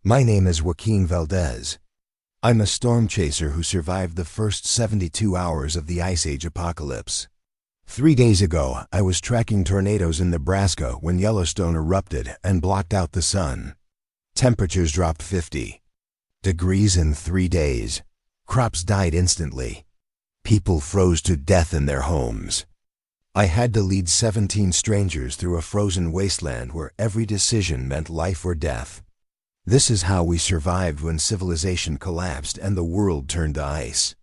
My name is Joaquin Valdez. I'm a storm chaser who survived the first 72 hours of the Ice Age apocalypse. 3 days ago, I was tracking tornadoes in Nebraska when Yellowstone erupted and blocked out the sun. Temperatures dropped 50 degrees in 3 days. Crops died instantly. People froze to death in their homes. I had to lead 17 strangers through a frozen wasteland where every decision meant life or death. This is how we survived when civilization collapsed and the world turned to ice.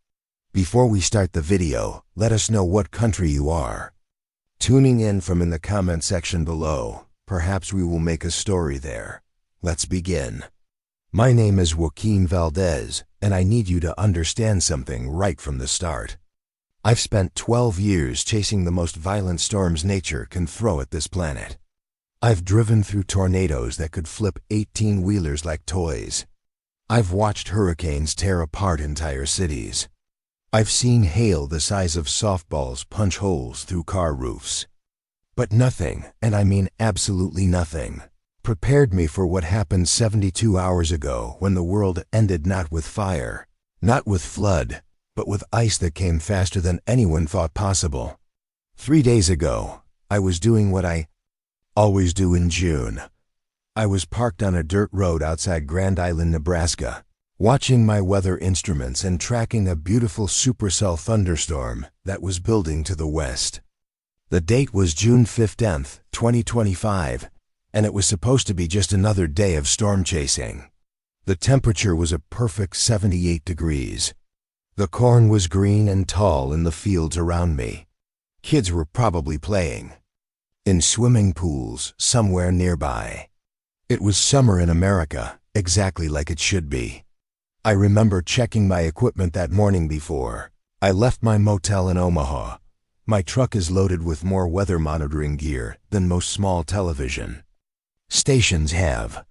Before we start the video, let us know what country you are tuning in from in the comment section below. Perhaps we will make a story there. Let's begin. My name is Joaquin Valdez, and I need you to understand something right from the start. I've spent 12 years chasing the most violent storms nature can throw at this planet. I've driven through tornadoes that could flip 18-wheelers like toys. I've watched hurricanes tear apart entire cities. I've seen hail the size of softballs punch holes through car roofs. But nothing, and I mean absolutely nothing, prepared me for what happened 72 hours ago when the world ended not with fire, not with flood, but with ice that came faster than anyone thought possible. 3 days ago, I was doing what I always do in June. I was parked on a dirt road outside Grand Island, Nebraska, watching my weather instruments and tracking a beautiful supercell thunderstorm that was building to the west. The date was June 15th, 2025, and it was supposed to be just another day of storm chasing. The temperature was a perfect 78 degrees. The corn was green and tall in the fields around me. Kids were probably playing in swimming pools somewhere nearby. It was summer in America, exactly like it should be. I remember checking my equipment that morning before I left my motel in Omaha. My truck is loaded with more weather monitoring gear than most small television stations have.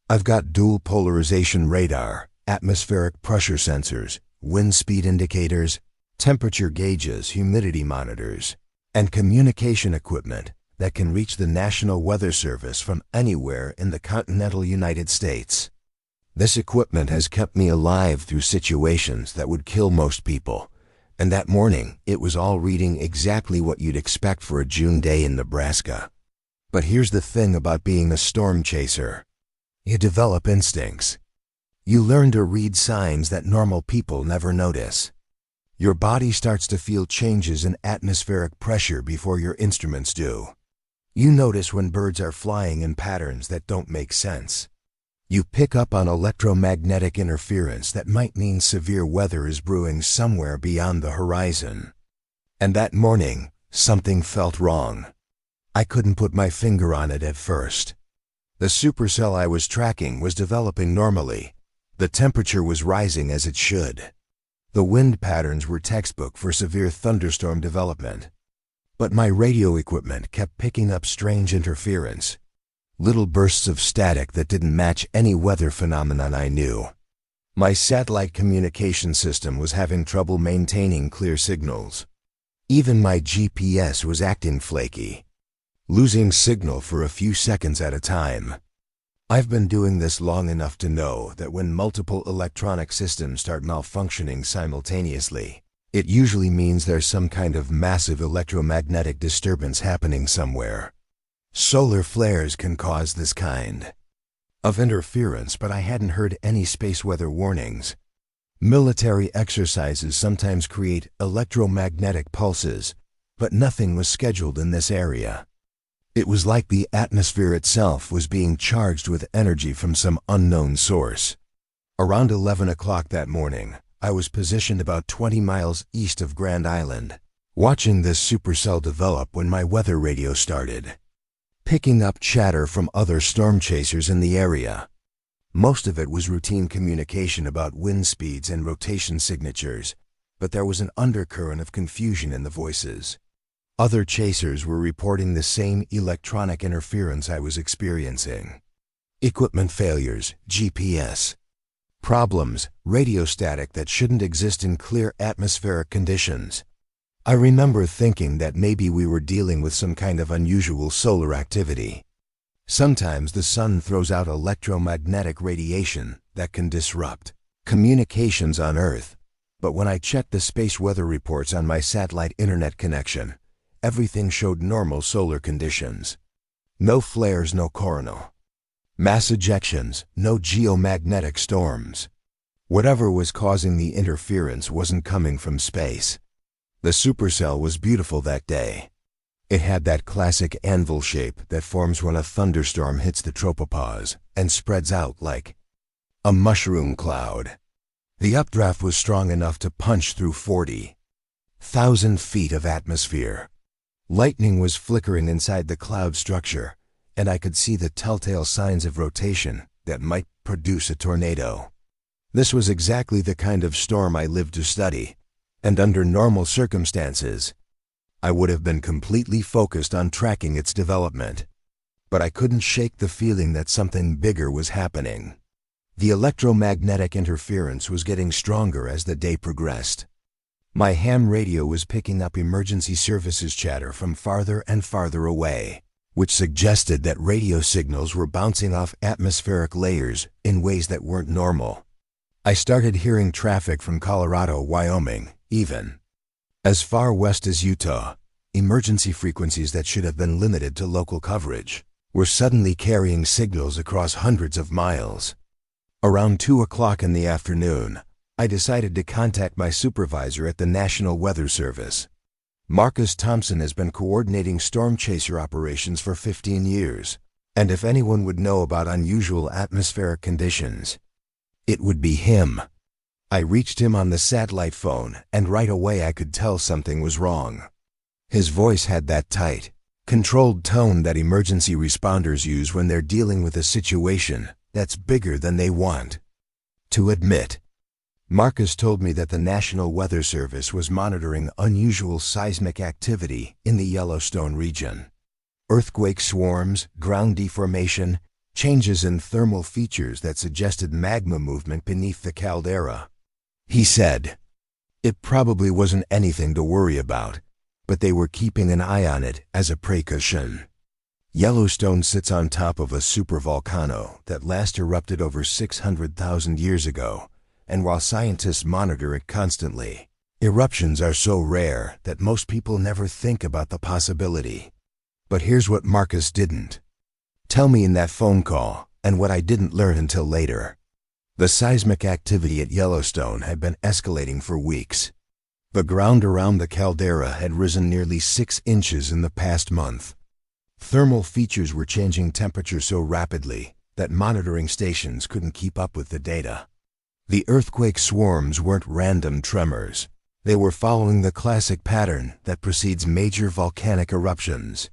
I've got dual polarization radar, atmospheric pressure sensors, wind speed indicators, temperature gauges, humidity monitors, and communication equipment that can reach the National Weather Service from anywhere in the continental United States. This equipment has kept me alive through situations that would kill most people, and that morning it was all reading exactly what you'd expect for a June day in Nebraska. But here's the thing about being a storm chaser. You develop instincts. You learn to read signs that normal people never notice. Your body starts to feel changes in atmospheric pressure before your instruments do. You notice when birds are flying in patterns that don't make sense. You pick up on electromagnetic interference that might mean severe weather is brewing somewhere beyond the horizon. And that morning, something felt wrong. I couldn't put my finger on it at first. The supercell I was tracking was developing normally. The temperature was rising as it should. The wind patterns were textbook for severe thunderstorm development. But my radio equipment kept picking up strange interference. Little bursts of static that didn't match any weather phenomenon I knew. My satellite communication system was having trouble maintaining clear signals. Even my GPS was acting flaky, losing signal for a few seconds at a time. I've been doing this long enough to know that when multiple electronic systems start malfunctioning simultaneously, it usually means there's some kind of massive electromagnetic disturbance happening somewhere. Solar flares can cause this kind of interference, but I hadn't heard any space weather warnings. Military exercises sometimes create electromagnetic pulses, but nothing was scheduled in this area. It was like the atmosphere itself was being charged with energy from some unknown source. Around 11 o'clock that morning, I was positioned about 20 miles east of Grand Island, watching this supercell develop when my weather radio started picking up chatter from other storm chasers in the area. Most of it was routine communication about wind speeds and rotation signatures, but there was an undercurrent of confusion in the voices. Other chasers were reporting the same electronic interference I was experiencing. Equipment failures, GPS problems, radio static that shouldn't exist in clear atmospheric conditions. I remember thinking that maybe we were dealing with some kind of unusual solar activity. Sometimes the sun throws out electromagnetic radiation that can disrupt communications on Earth. But when I checked the space weather reports on my satellite internet connection, everything showed normal solar conditions. No flares, no coronal mass ejections, no geomagnetic storms. Whatever was causing the interference wasn't coming from space. The supercell was beautiful that day. It had that classic anvil shape that forms when a thunderstorm hits the tropopause and spreads out like a mushroom cloud. The updraft was strong enough to punch through 40,000 feet of atmosphere. Lightning was flickering inside the cloud structure, and I could see the telltale signs of rotation that might produce a tornado. This was exactly the kind of storm I lived to study, and under normal circumstances, I would have been completely focused on tracking its development. But I couldn't shake the feeling that something bigger was happening. The electromagnetic interference was getting stronger as the day progressed. My ham radio was picking up emergency services chatter from farther and farther away, which suggested that radio signals were bouncing off atmospheric layers in ways that weren't normal. I started hearing traffic from Colorado, Wyoming, even as far west as Utah. Emergency frequencies that should have been limited to local coverage were suddenly carrying signals across hundreds of miles. Around 2 o'clock in the afternoon, I decided to contact my supervisor at the National Weather Service. Marcus Thompson has been coordinating storm chaser operations for 15 years, and if anyone would know about unusual atmospheric conditions, it would be him. I reached him on the satellite phone, and right away I could tell something was wrong. His voice had that tight, controlled tone that emergency responders use when they're dealing with a situation that's bigger than they want to admit. Marcus told me that the National Weather Service was monitoring unusual seismic activity in the Yellowstone region. Earthquake swarms, ground deformation, changes in thermal features that suggested magma movement beneath the caldera. He said it probably wasn't anything to worry about, but they were keeping an eye on it as a precaution. Yellowstone sits on top of a supervolcano that last erupted over 600,000 years ago, and while scientists monitor it constantly, eruptions are so rare that most people never think about the possibility. But here's what Marcus didn't tell me in that phone call, and what I didn't learn until later. The seismic activity at Yellowstone had been escalating for weeks. The ground around the caldera had risen nearly 6 inches in the past month. Thermal features were changing temperature so rapidly that monitoring stations couldn't keep up with the data. The earthquake swarms weren't random tremors. They were following the classic pattern that precedes major volcanic eruptions.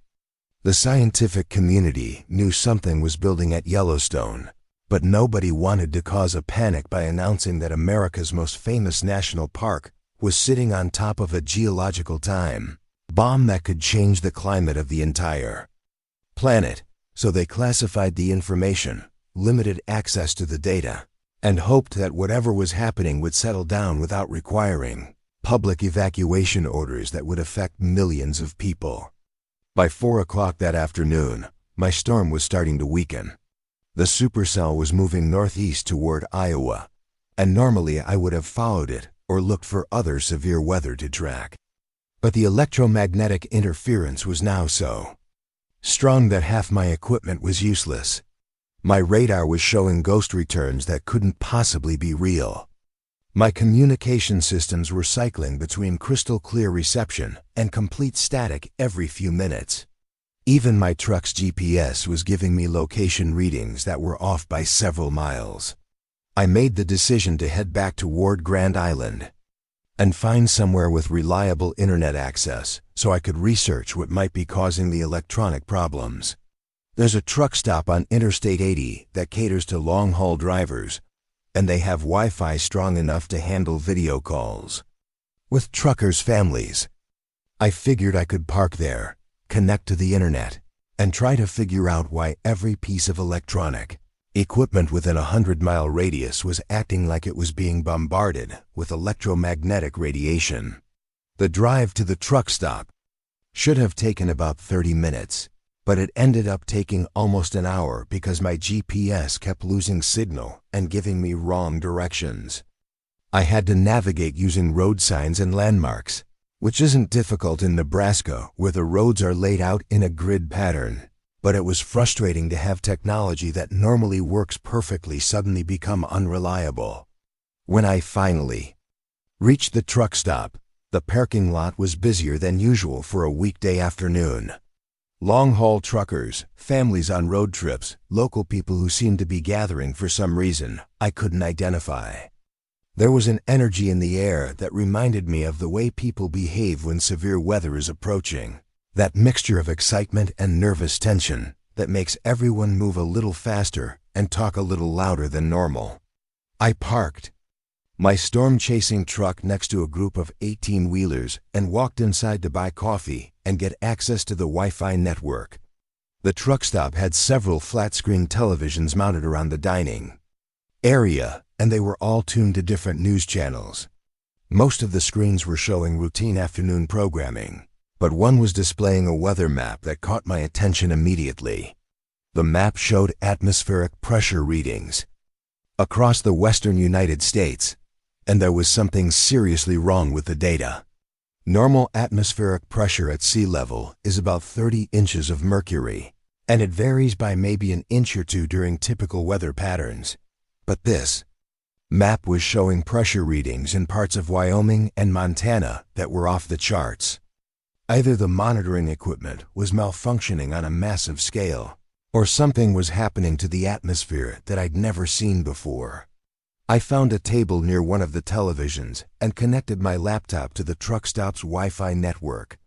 The scientific community knew something was building at Yellowstone, but nobody wanted to cause a panic by announcing that America's most famous national park was sitting on top of a geological time bomb that could change the climate of the entire planet. So they classified the information, limited access to the data, and hoped that whatever was happening would settle down without requiring public evacuation orders that would affect millions of people. By 4 o'clock that afternoon, my storm was starting to weaken. The supercell was moving northeast toward Iowa, and normally I would have followed it or looked for other severe weather to track. But the electromagnetic interference was now so strong that half my equipment was useless. My radar was showing ghost returns that couldn't possibly be real. My communication systems were cycling between crystal clear reception and complete static every few minutes. Even my truck's GPS was giving me location readings that were off by several miles. I made the decision to head back toward Grand Island and find somewhere with reliable internet access so I could research what might be causing the electronic problems. There's a truck stop on Interstate 80 that caters to long-haul drivers, and they have Wi-Fi strong enough to handle video calls with truckers' families. I figured I could park there, connect to the internet, and try to figure out why every piece of electronic equipment within a 100-mile radius was acting like it was being bombarded with electromagnetic radiation. The drive to the truck stop should have taken about 30 minutes, but it ended up taking almost an hour because my GPS kept losing signal and giving me wrong directions. I had to navigate using road signs and landmarks, which isn't difficult in Nebraska where the roads are laid out in a grid pattern. But it was frustrating to have technology that normally works perfectly suddenly become unreliable. When I finally reached the truck stop, the parking lot was busier than usual for a weekday afternoon. Long-haul truckers, families on road trips, local people who seemed to be gathering for some reason I couldn't identify. There was an energy in the air that reminded me of the way people behave when severe weather is approaching. That mixture of excitement and nervous tension that makes everyone move a little faster and talk a little louder than normal. I parked my storm-chasing truck next to a group of 18-wheelers and walked inside to buy coffee and get access to the Wi-Fi network. The truck stop had several flat-screen televisions mounted around the dining area, and they were all tuned to different news channels. Most of the screens were showing routine afternoon programming, but one was displaying a weather map that caught my attention immediately. The map showed atmospheric pressure readings across the western United States, and there was something seriously wrong with the data. Normal atmospheric pressure at sea level is about 30 inches of mercury, and it varies by maybe an inch or two during typical weather patterns. But this map was showing pressure readings in parts of Wyoming and Montana that were off the charts. Either the monitoring equipment was malfunctioning on a massive scale, or something was happening to the atmosphere that I'd never seen before. I found a table near one of the televisions and connected my laptop to the truck stop's Wi-Fi network.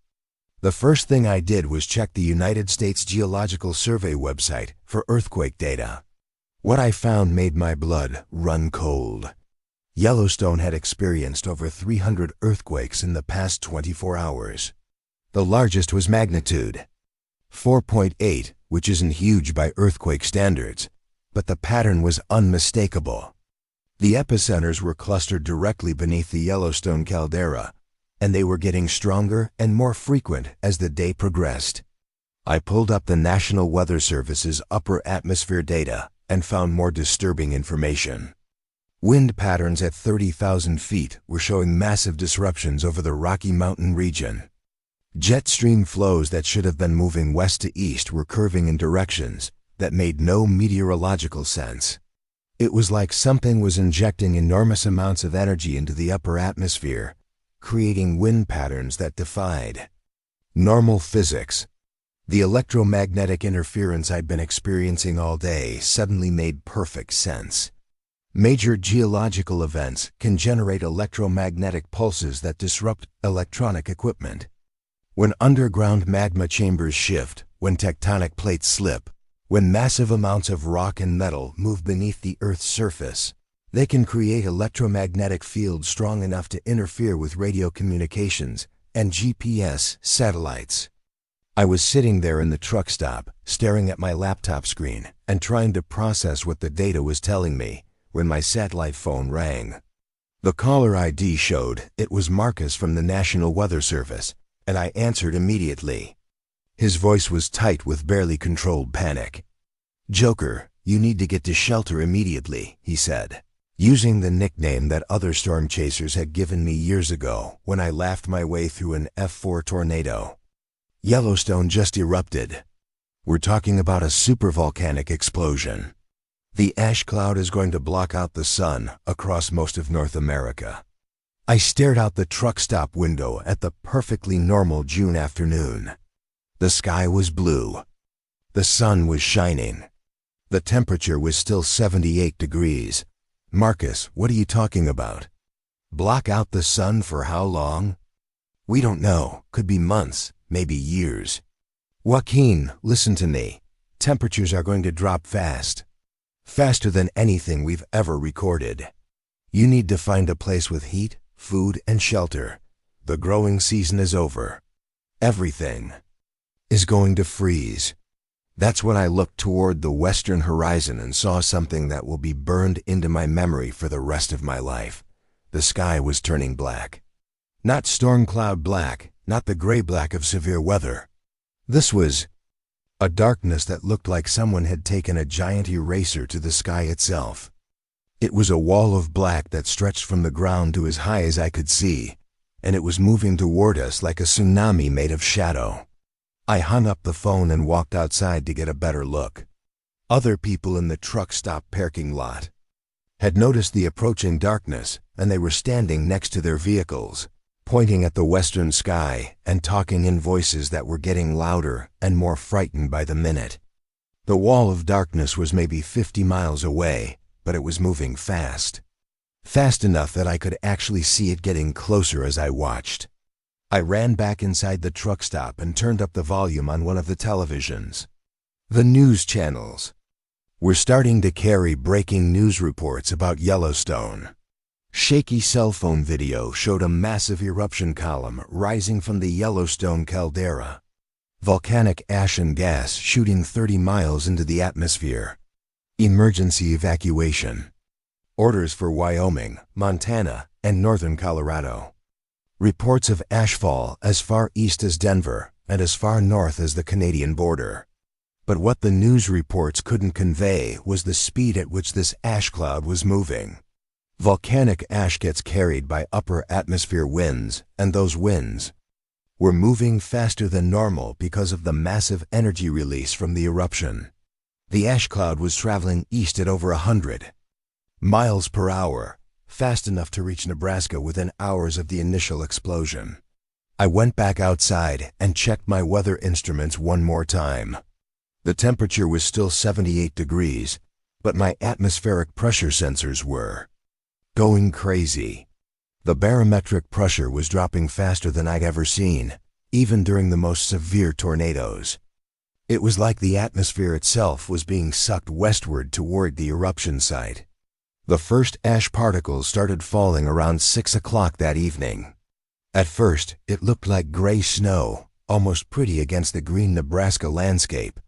The first thing I did was check the United States Geological Survey website for earthquake data. What I found made my blood run cold. Yellowstone had experienced over 300 earthquakes in the past 24 hours. The largest was magnitude 4.8, which isn't huge by earthquake standards, but the pattern was unmistakable. The epicenters were clustered directly beneath the Yellowstone caldera, and they were getting stronger and more frequent as the day progressed. I pulled up the National Weather Service's upper atmosphere data and found more disturbing information. Wind patterns at 30,000 feet were showing massive disruptions over the Rocky Mountain region. Jet stream flows that should have been moving west to east were curving in directions that made no meteorological sense. It was like something was injecting enormous amounts of energy into the upper atmosphere, creating wind patterns that defied normal physics. The electromagnetic interference I'd been experiencing all day suddenly made perfect sense. Major geological events can generate electromagnetic pulses that disrupt electronic equipment. When underground magma chambers shift, when tectonic plates slip, when massive amounts of rock and metal move beneath the Earth's surface, they can create electromagnetic fields strong enough to interfere with radio communications and GPS satellites. I was sitting there in the truck stop, staring at my laptop screen and trying to process what the data was telling me when my satellite phone rang. The caller ID showed it was Marcus from the National Weather Service, and I answered immediately. His voice was tight with barely controlled panic. "Joker, you need to get to shelter immediately," he said, using the nickname that other storm chasers had given me years ago when I laughed my way through an F4 tornado. Yellowstone just erupted. We're talking about a supervolcanic explosion. The ash cloud is going to block out the sun across most of North America. I stared out the truck stop window at the perfectly normal June afternoon. The sky was blue. The sun was shining. The temperature was still 78 degrees. "Marcus, what are you talking about? Block out the sun for how long?" "We don't know. Could be months, maybe years." "Joaquin, listen to me. Temperatures are going to drop fast. Faster than anything we've ever recorded. You need to find a place with heat, food, and shelter. The growing season is over. Everything is going to freeze." That's when I looked toward the western horizon and saw something that will be burned into my memory for the rest of my life. The sky was turning black. Not storm cloud black, not the gray black of severe weather. This was A darkness that looked like someone had taken a giant eraser to the sky itself. It was a wall of black that stretched from the ground to as high as I could see, and it was moving toward us like a tsunami made of shadow. I hung up the phone and walked outside to get a better look. Other people in the truck stop parking lot had noticed the approaching darkness, and they were standing next to their vehicles, pointing at the western sky and talking in voices that were getting louder and more frightened by the minute. The wall of darkness was maybe 50 miles away, but it was moving fast. Fast enough that I could actually see it getting closer as I watched. I ran back inside the truck stop and turned up the volume on one of the televisions. The news channels were starting to carry breaking news reports about Yellowstone. Shaky cell phone video showed a massive eruption column rising from the Yellowstone caldera. Volcanic ash and gas shooting 30 miles into the atmosphere. Emergency evacuation. Orders for Wyoming, Montana, and northern Colorado. Reports of ashfall as far east as Denver and as far north as the Canadian border. But what the news reports couldn't convey was the speed at which this ash cloud was moving. Volcanic ash gets carried by upper atmosphere winds, and those winds were moving faster than normal because of the massive energy release from the eruption. The ash cloud was traveling east at over 100 miles per hour, fast enough to reach Nebraska within hours of the initial explosion. I went back outside and checked my weather instruments one more time. The temperature was still 78 degrees, but my atmospheric pressure sensors were going crazy. The barometric pressure was dropping faster than I'd ever seen, even during the most severe tornadoes. It was like the atmosphere itself was being sucked westward toward the eruption site. The first ash particles started falling around 6 o'clock that evening. At first, it looked like gray snow, almost pretty against the green Nebraska landscape.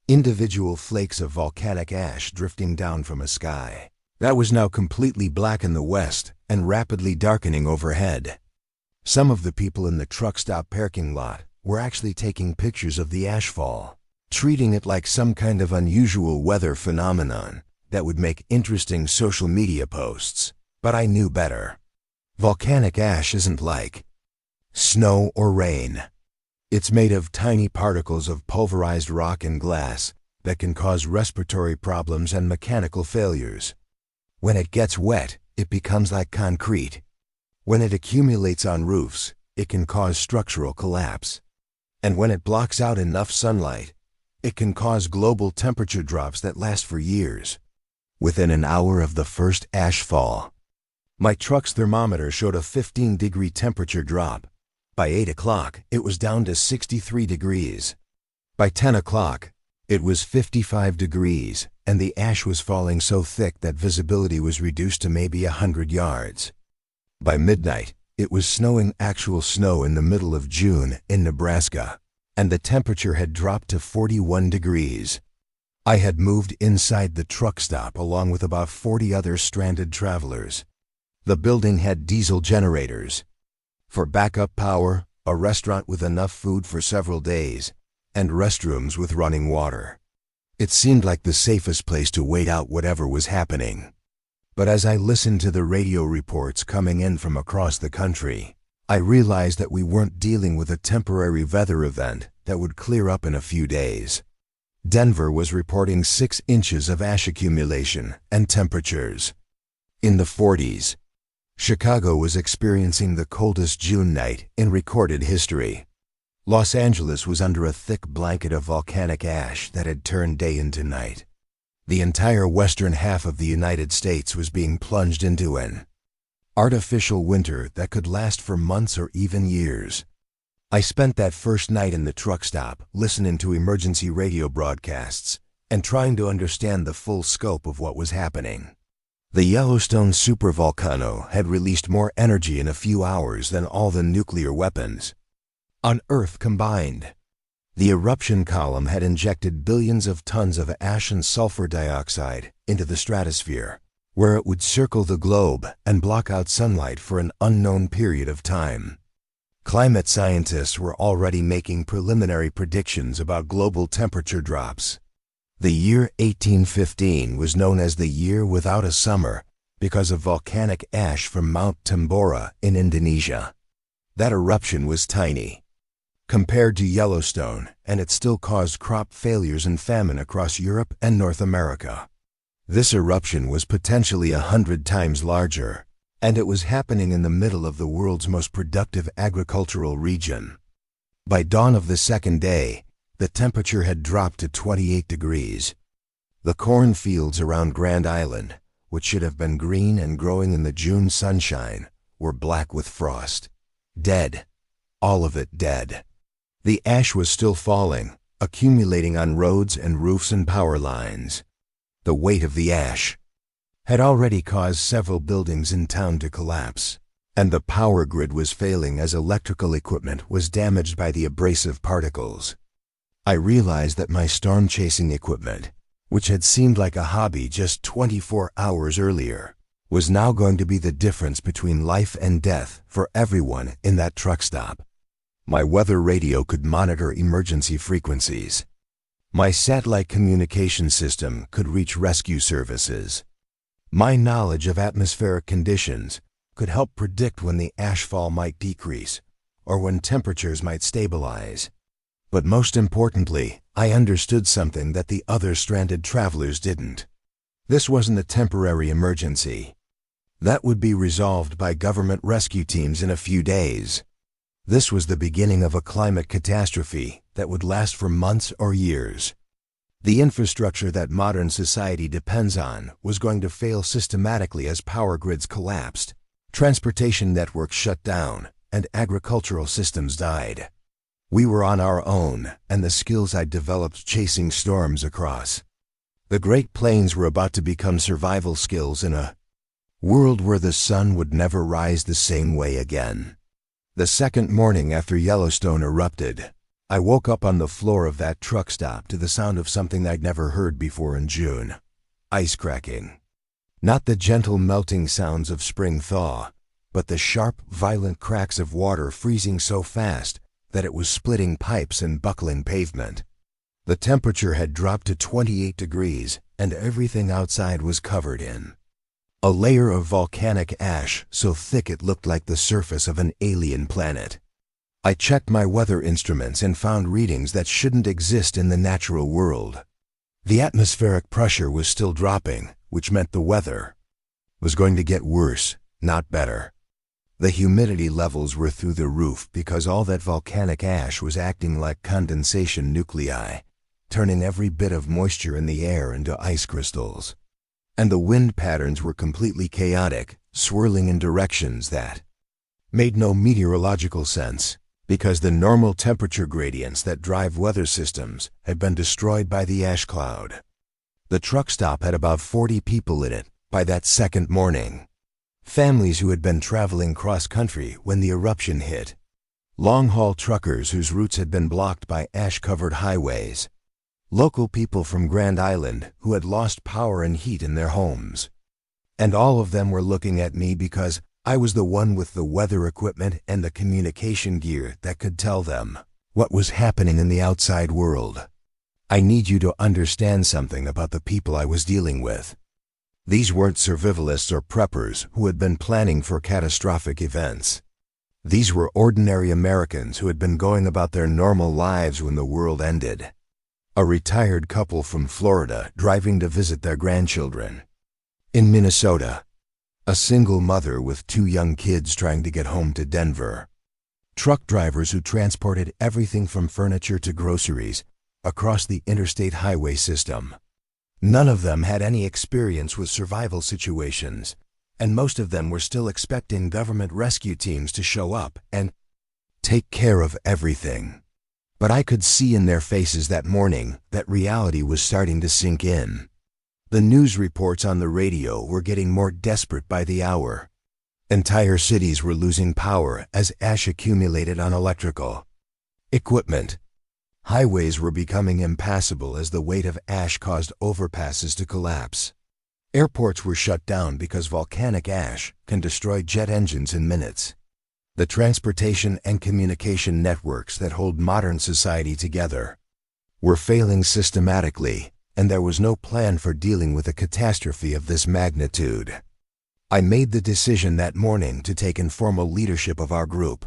Individual flakes of volcanic ash drifting down from a sky that was now completely black in the west and rapidly darkening overhead. Some of the people in the truck stop parking lot were actually taking pictures of the ashfall, treating it like some kind of unusual weather phenomenon that would make interesting social media posts. But I knew better. Volcanic ash isn't like snow or rain. It's made of tiny particles of pulverized rock and glass that can cause respiratory problems and mechanical failures. When it gets wet, it becomes like concrete. When it accumulates on roofs, it can cause structural collapse. And when it blocks out enough sunlight, it can cause global temperature drops that last for years. Within an hour of the first ash fall, my truck's thermometer showed a 15-degree temperature drop. By 8 o'clock, it was down to 63 degrees. By 10 o'clock, it was 55 degrees, and the ash was falling so thick that visibility was reduced to maybe 100 yards. By midnight, it was snowing actual snow in the middle of June in Nebraska, and the temperature had dropped to 41 degrees. I had moved inside the truck stop along with about 40 other stranded travelers. The building had diesel generators for backup power, a restaurant with enough food for several days, and restrooms with running water. It seemed like the safest place to wait out whatever was happening. But as I listened to the radio reports coming in from across the country, I realized that we weren't dealing with a temporary weather event that would clear up in a few days. Denver was reporting 6 inches of ash accumulation and temperatures in the 40s. Chicago was experiencing the coldest June night in recorded history. Los Angeles was under a thick blanket of volcanic ash that had turned day into night. The entire western half of the United States was being plunged into an artificial winter that could last for months or even years. I spent that first night in the truck stop listening to emergency radio broadcasts and trying to understand the full scope of what was happening. The Yellowstone supervolcano had released more energy in a few hours than all the nuclear weapons on Earth combined. The eruption column had injected billions of tons of ash and sulfur dioxide into the stratosphere, where it would circle the globe and block out sunlight for an unknown period of time. Climate scientists were already making preliminary predictions about global temperature drops. The year 1815 was known as the year without a summer because of volcanic ash from Mount Tambora in Indonesia. That eruption was tiny compared to Yellowstone, and it still caused crop failures and famine across Europe and North America. This eruption was potentially 100 times larger, and it was happening in the middle of the world's most productive agricultural region. By dawn of the second day, the temperature had dropped to 28 degrees. The cornfields around Grand Island, which should have been green and growing in the June sunshine, were black with frost. Dead. All of it dead. The ash was still falling, accumulating on roads and roofs and power lines. The weight of the ash had already caused several buildings in town to collapse, and the power grid was failing as electrical equipment was damaged by the abrasive particles. I realized that my storm-chasing equipment, which had seemed like a hobby just 24 hours earlier, was now going to be the difference between life and death for everyone in that truck stop. My weather radio could monitor emergency frequencies. My satellite communication system could reach rescue services. My knowledge of atmospheric conditions could help predict when the ashfall might decrease or when temperatures might stabilize. But most importantly, I understood something that the other stranded travelers didn't. This wasn't a temporary emergency. That would be resolved by government rescue teams in a few days. This was the beginning of a climate catastrophe that would last for months or years. The infrastructure that modern society depends on was going to fail systematically as power grids collapsed, transportation networks shut down, and agricultural systems died. We were on our own, and the skills I'd developed chasing storms across the Great Plains were about to become survival skills in a world where the sun would never rise the same way again. The second morning after Yellowstone erupted, I woke up on the floor of that truck stop to the sound of something I'd never heard before in June. Ice cracking. Not the gentle melting sounds of spring thaw, but the sharp, violent cracks of water freezing so fast that it was splitting pipes and buckling pavement. The temperature had dropped to 28 degrees, and everything outside was covered in a layer of volcanic ash so thick it looked like the surface of an alien planet. I checked my weather instruments and found readings that shouldn't exist in the natural world. The atmospheric pressure was still dropping, which meant the weather was going to get worse, not better. The humidity levels were through the roof because all that volcanic ash was acting like condensation nuclei, turning every bit of moisture in the air into ice crystals. And the wind patterns were completely chaotic, swirling in directions that made no meteorological sense, because the normal temperature gradients that drive weather systems had been destroyed by the ash cloud. The truck stop had about 40 people in it by that second morning. Families who had been traveling cross-country when the eruption hit. Long-haul truckers whose routes had been blocked by ash-covered highways. Local people from Grand Island who had lost power and heat in their homes. And all of them were looking at me because I was the one with the weather equipment and the communication gear that could tell them what was happening in the outside world. I need you to understand something about the people I was dealing with. These weren't survivalists or preppers who had been planning for catastrophic events. These were ordinary Americans who had been going about their normal lives when the world ended. A retired couple from Florida driving to visit their grandchildren. In Minnesota, a single mother with 2 young kids trying to get home to Denver. Truck drivers who transported everything from furniture to groceries across the interstate highway system. None of them had any experience with survival situations, and most of them were still expecting government rescue teams to show up and take care of everything. But I could see in their faces that morning that reality was starting to sink in. The news reports on the radio were getting more desperate by the hour. Entire cities were losing power as ash accumulated on electrical equipment. Highways were becoming impassable as the weight of ash caused overpasses to collapse. Airports were shut down because volcanic ash can destroy jet engines in minutes. The transportation and communication networks that hold modern society together were failing systematically, and there was no plan for dealing with a catastrophe of this magnitude. I made the decision that morning to take informal leadership of our group,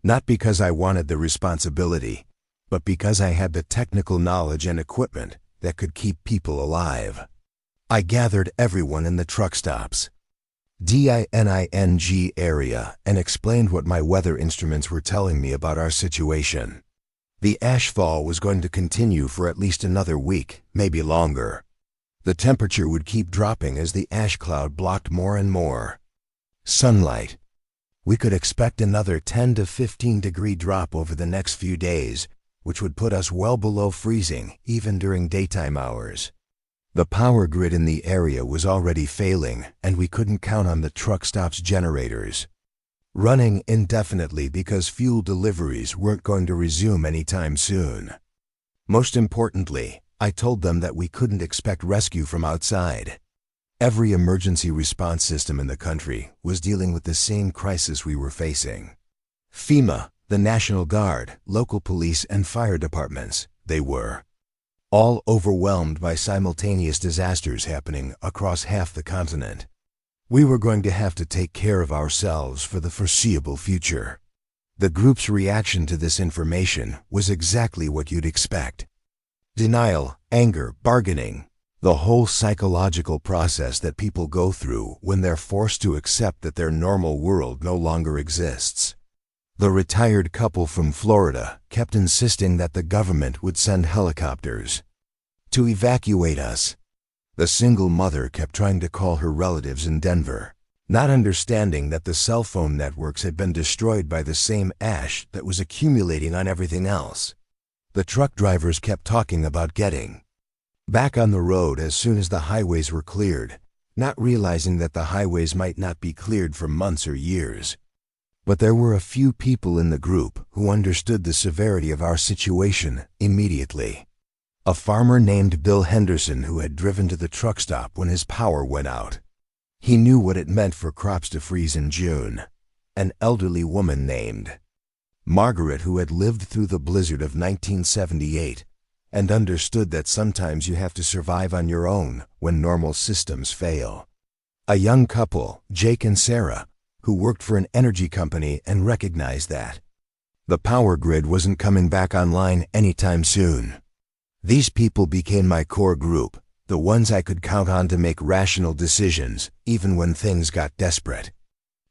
not because I wanted the responsibility, but because I had the technical knowledge and equipment that could keep people alive. I gathered everyone in the truck stops, DINING area, and explained what my weather instruments were telling me about our situation. The ashfall was going to continue for at least another week, maybe longer. The temperature would keep dropping as the ash cloud blocked more and more sunlight. We could expect another 10 to 15 degree drop over the next few days, which would put us well below freezing even during daytime hours. The power grid in the area was already failing, and we couldn't count on the truck stop's generators running indefinitely because fuel deliveries weren't going to resume anytime soon. Most importantly, I told them that we couldn't expect rescue from outside. Every emergency response system in the country was dealing with the same crisis we were facing. FEMA, the National Guard, local police, and fire departments, they were all overwhelmed by simultaneous disasters happening across half the continent. We were going to have to take care of ourselves for the foreseeable future. The group's reaction to this information was exactly what you'd expect. Denial, anger, bargaining, the whole psychological process that people go through when they're forced to accept that their normal world no longer exists. The retired couple from Florida kept insisting that the government would send helicopters to evacuate us. The single mother kept trying to call her relatives in Denver, not understanding that the cell phone networks had been destroyed by the same ash that was accumulating on everything else. The truck drivers kept talking about getting back on the road as soon as the highways were cleared, not realizing that the highways might not be cleared for months or years. But there were a few people in the group who understood the severity of our situation immediately. A farmer named Bill Henderson who had driven to the truck stop when his power went out. He knew what it meant for crops to freeze in June. An elderly woman named Margaret who had lived through the blizzard of 1978 and understood that sometimes you have to survive on your own when normal systems fail. A young couple, Jake and Sarah, who worked for an energy company and recognized that the power grid wasn't coming back online anytime soon. These people became my core group, the ones I could count on to make rational decisions even when things got desperate.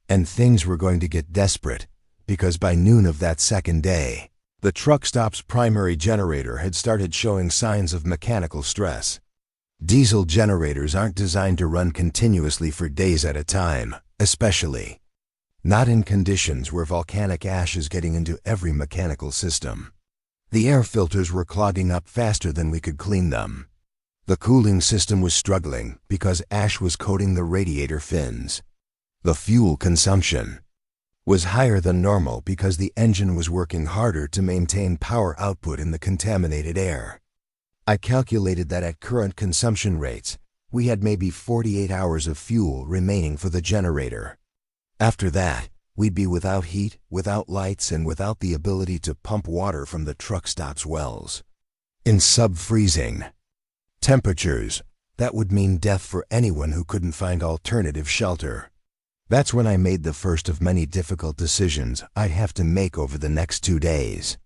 And things were going to get desperate because by noon of that second day, the truck stop's primary generator had started showing signs of mechanical stress. Diesel generators aren't designed to run continuously for days at a time, especially not in conditions where volcanic ash is getting into every mechanical system. The air filters were clogging up faster than we could clean them. The cooling system was struggling because ash was coating the radiator fins. The fuel consumption was higher than normal because the engine was working harder to maintain power output in the contaminated air. I calculated that at current consumption rates, we had maybe 48 hours of fuel remaining for the generator. After that, we'd be without heat, without lights, and without the ability to pump water from the truck stop's wells. In sub-freezing temperatures, that would mean death for anyone who couldn't find alternative shelter. That's when I made the first of many difficult decisions I'd have to make over the next 2 days.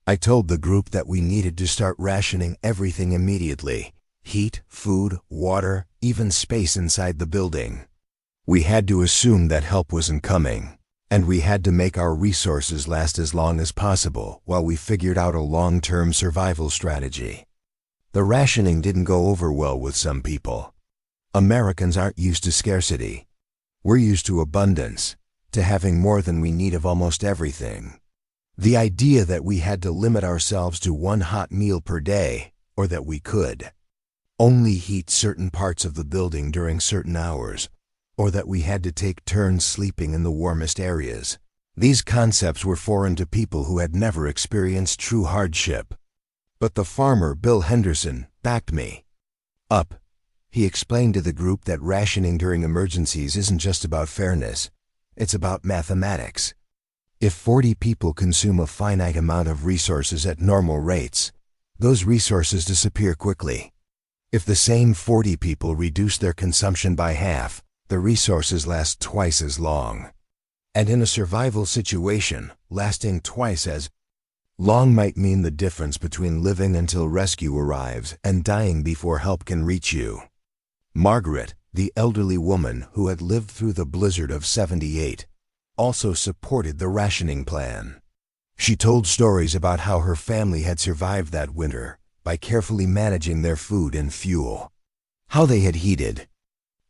I told the group that we needed to start rationing everything immediately: heat, food, water, even space inside the building. We had to assume that help wasn't coming, and we had to make our resources last as long as possible while we figured out a long-term survival strategy. The rationing didn't go over well with some people. Americans aren't used to scarcity. We're used to abundance, to having more than we need of almost everything. The idea that we had to limit ourselves to one hot meal per day, or that we could only heat certain parts of the building during certain hours, or that we had to take turns sleeping in the warmest areas. These concepts were foreign to people who had never experienced true hardship. But the farmer, Bill Henderson, backed me up. He explained to the group that rationing during emergencies isn't just about fairness, it's about mathematics. If 40 people consume a finite amount of resources at normal rates, those resources disappear quickly. If the same 40 people reduce their consumption by half, the resources last twice as long. And in a survival situation, lasting twice as long might mean the difference between living until rescue arrives and dying before help can reach you. Margaret, the elderly woman who had lived through the blizzard of '78, also supported the rationing plan. She told stories about how her family had survived that winter by carefully managing their food and fuel, how they had heated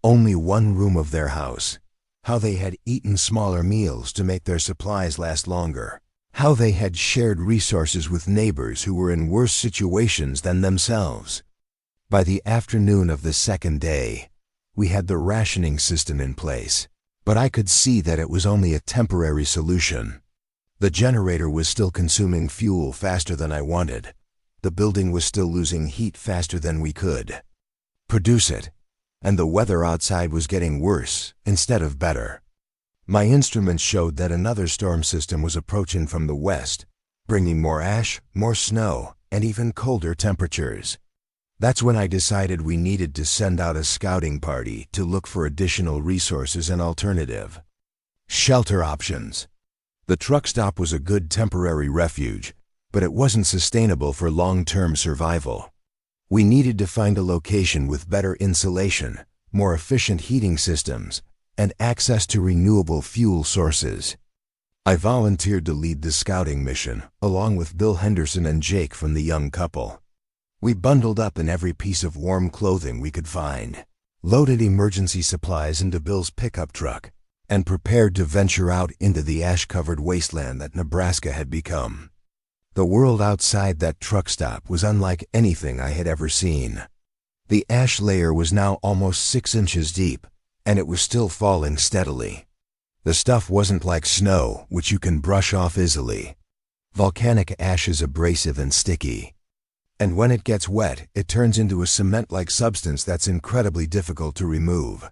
only one room of their house, how they had eaten smaller meals to make their supplies last longer, how they had shared resources with neighbors who were in worse situations than themselves. By the afternoon of the second day, we had the rationing system in place, but I could see that it was only a temporary solution. The generator was still consuming fuel faster than I wanted. The building was still losing heat faster than we could produce it, and the weather outside was getting worse instead of better. My instruments showed that another storm system was approaching from the west, bringing more ash, more snow, and even colder temperatures. That's when I decided we needed to send out a scouting party to look for additional resources and alternative shelter options. The truck stop was a good temporary refuge, but it wasn't sustainable for long-term survival. We needed to find a location with better insulation, more efficient heating systems, and access to renewable fuel sources. I volunteered to lead the scouting mission, along with Bill Henderson and Jake from the young couple. We bundled up in every piece of warm clothing we could find, loaded emergency supplies into Bill's pickup truck, and prepared to venture out into the ash-covered wasteland that Nebraska had become. The world outside that truck stop was unlike anything I had ever seen. The ash layer was now almost 6 inches deep, and it was still falling steadily. The stuff wasn't like snow, which you can brush off easily. Volcanic ash is abrasive and sticky, and when it gets wet, it turns into a cement-like substance that's incredibly difficult to remove.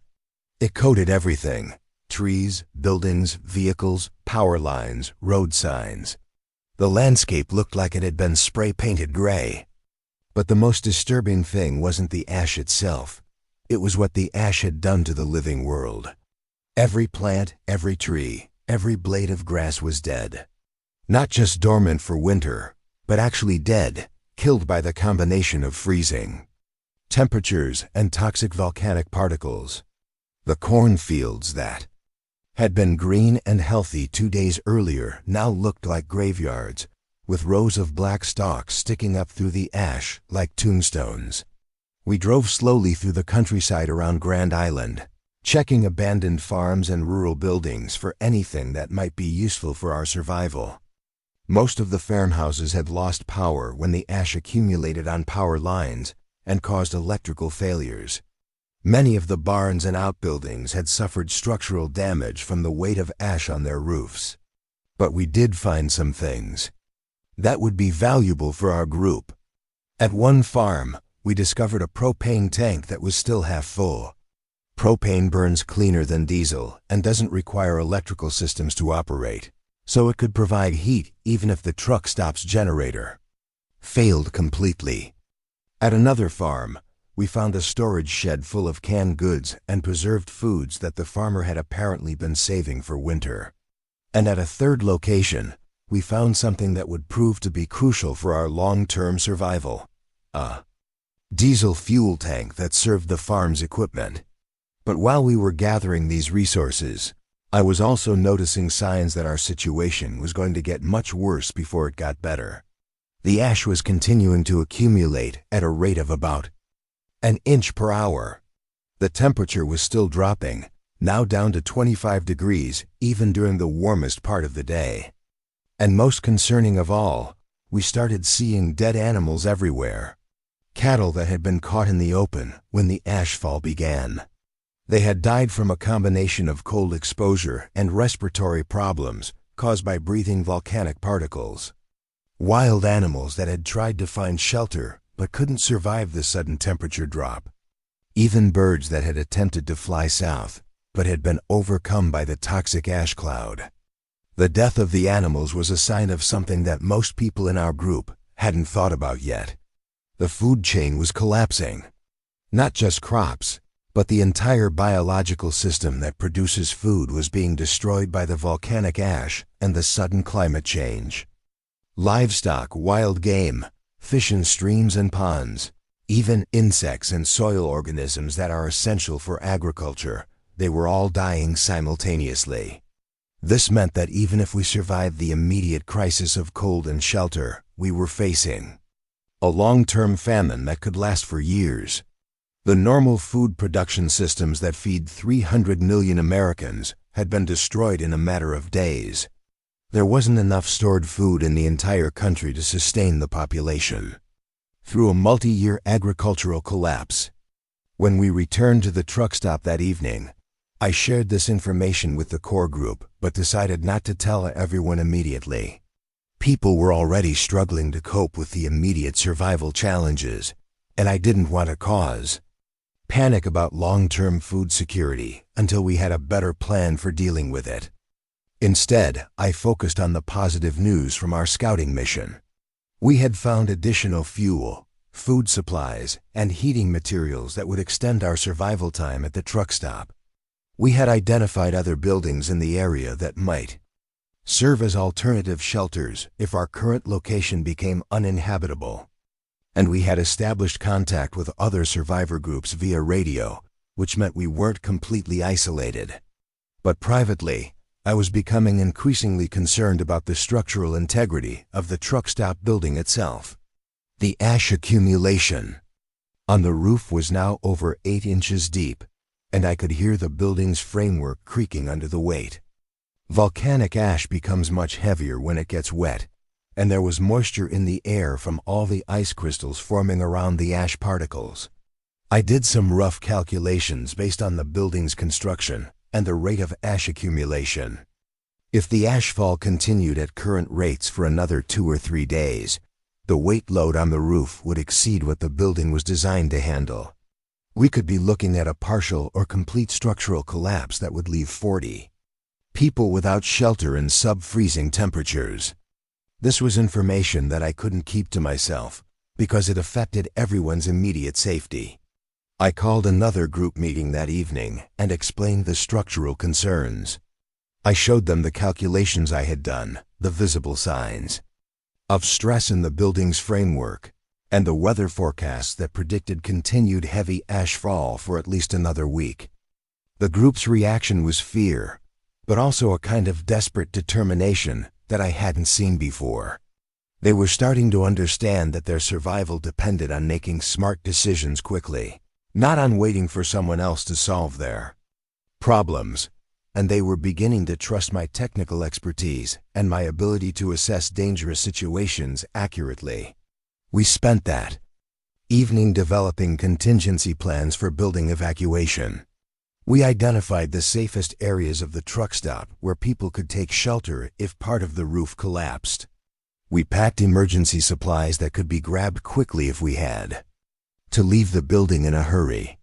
It coated everything: trees, buildings, vehicles, power lines, road signs. The landscape looked like it had been spray-painted gray. But the most disturbing thing wasn't the ash itself. It was what the ash had done to the living world. Every plant, every tree, every blade of grass was dead. Not just dormant for winter, but actually dead, killed by the combination of freezing temperatures and toxic volcanic particles. The cornfields that had been green and healthy 2 days earlier now looked like graveyards, with rows of black stalks sticking up through the ash like tombstones. We drove slowly through the countryside around Grand Island, checking abandoned farms and rural buildings for anything that might be useful for our survival. Most of the farmhouses had lost power when the ash accumulated on power lines and caused electrical failures. Many of the barns and outbuildings had suffered structural damage from the weight of ash on their roofs. But we did find some things that would be valuable for our group. At one farm, we discovered a propane tank that was still half full. Propane burns cleaner than diesel and doesn't require electrical systems to operate, so it could provide heat even if the truck stop's generator failed completely. At another farm, we found a storage shed full of canned goods and preserved foods that the farmer had apparently been saving for winter. And at a third location, we found something that would prove to be crucial for our long-term survival: a diesel fuel tank that served the farm's equipment. But while we were gathering these resources, I was also noticing signs that our situation was going to get much worse before it got better. The ash was continuing to accumulate at a rate of about an inch per hour. The temperature was still dropping, now down to 25 degrees even during the warmest part of the day. And most concerning of all, we started seeing dead animals everywhere. Cattle that had been caught in the open when the ashfall began. They had died from a combination of cold exposure and respiratory problems caused by breathing volcanic particles. Wild animals that had tried to find shelter but couldn't survive the sudden temperature drop. Even birds that had attempted to fly south but had been overcome by the toxic ash cloud. The death of the animals was a sign of something that most people in our group hadn't thought about yet. The food chain was collapsing. Not just crops, but the entire biological system that produces food was being destroyed by the volcanic ash and the sudden climate change. Livestock, wild game, fish in streams and ponds, even insects and soil organisms that are essential for agriculture, they were all dying simultaneously. This meant that even if we survived the immediate crisis of cold and shelter, we were facing a long-term famine that could last for years. The normal food production systems that feed 300 million Americans had been destroyed in a matter of days. There wasn't enough stored food in the entire country to sustain the population. Through a multi-year agricultural collapse. When we returned to the truck stop that evening, I shared this information with the core group, but decided not to tell everyone immediately. People were already struggling to cope with the immediate survival challenges, and I didn't want to cause panic about long-term food security until we had a better plan for dealing with it. Instead, I focused on the positive news from our scouting mission. We had found additional fuel, food supplies, and heating materials that would extend our survival time at the truck stop. We had identified other buildings in the area that might serve as alternative shelters if our current location became uninhabitable. And we had established contact with other survivor groups via radio, which meant we weren't completely isolated. But privately, I was becoming increasingly concerned about the structural integrity of the truck stop building itself. The ash accumulation on the roof was now over 8 inches deep, and I could hear the building's framework creaking under the weight. Volcanic ash becomes much heavier when it gets wet, and there was moisture in the air from all the ice crystals forming around the ash particles. I did some rough calculations based on the building's construction and the rate of ash accumulation. If the ashfall continued at current rates for another 2 or 3 days, the weight load on the roof would exceed what the building was designed to handle. We could be looking at a partial or complete structural collapse that would leave 40 people without shelter in sub-freezing temperatures. This was information that I couldn't keep to myself because it affected everyone's immediate safety. I called another group meeting that evening and explained the structural concerns. I showed them the calculations I had done, the visible signs of stress in the building's framework, and the weather forecasts that predicted continued heavy ashfall for at least another week. The group's reaction was fear, but also a kind of desperate determination that I hadn't seen before. They were starting to understand that their survival depended on making smart decisions quickly, not on waiting for someone else to solve their problems, and they were beginning to trust my technical expertise and my ability to assess dangerous situations accurately. We spent that evening developing contingency plans for building evacuation. We identified the safest areas of the truck stop where people could take shelter if part of the roof collapsed. We packed emergency supplies that could be grabbed quickly if we had to leave the building in a hurry.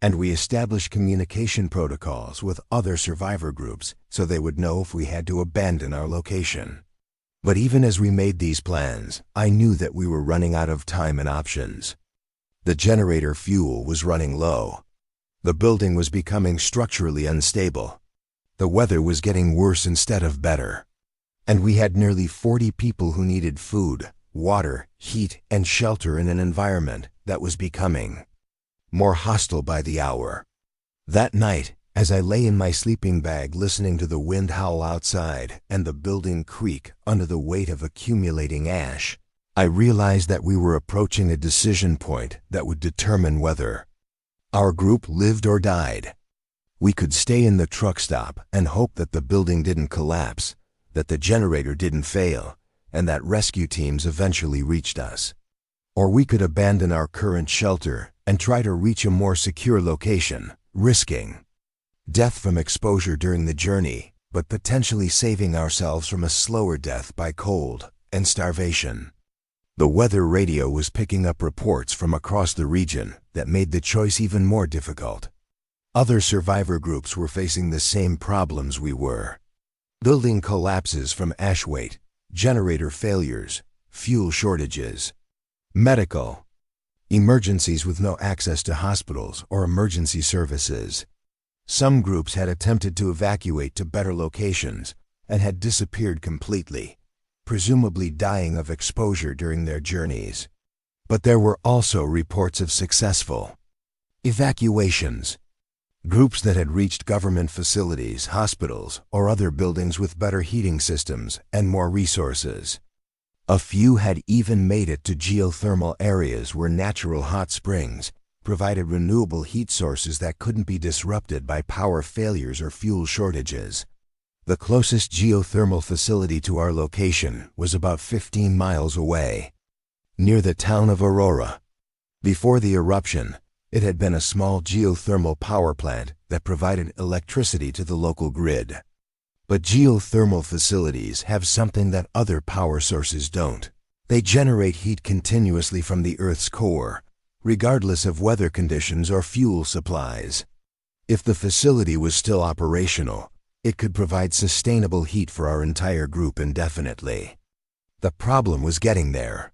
And we established communication protocols with other survivor groups so they would know if we had to abandon our location. But even as we made these plans, I knew that we were running out of time and options. The generator fuel was running low. The building was becoming structurally unstable. The weather was getting worse instead of better. And we had nearly 40 people who needed food, water, heat, and shelter in an environment that was becoming more hostile by the hour. That night, as I lay in my sleeping bag listening to the wind howl outside and the building creak under the weight of accumulating ash, I realized that we were approaching a decision point that would determine whether our group lived or died. We could stay in the truck stop and hope that the building didn't collapse, that the generator didn't fail, and that rescue teams eventually reached us. Or we could abandon our current shelter and try to reach a more secure location, risking death from exposure during the journey, but potentially saving ourselves from a slower death by cold and starvation. The weather radio was picking up reports from across the region that made the choice even more difficult. Other survivor groups were facing the same problems we were. Building collapses from ash weight, generator failures, fuel shortages. Medical. Emergencies with no access to hospitals or emergency services. Some groups had attempted to evacuate to better locations and had disappeared completely, presumably dying of exposure during their journeys. But there were also reports of successful evacuations. Groups that had reached government facilities, hospitals, or other buildings with better heating systems and more resources. A few had even made it to geothermal areas where natural hot springs provided renewable heat sources that couldn't be disrupted by power failures or fuel shortages. The closest geothermal facility to our location was about 15 miles away, near the town of Aurora. Before the eruption, it had been a small geothermal power plant that provided electricity to the local grid. But geothermal facilities have something that other power sources don't. They generate heat continuously from the Earth's core, regardless of weather conditions or fuel supplies. If the facility was still operational, it could provide sustainable heat for our entire group indefinitely. The problem was getting there.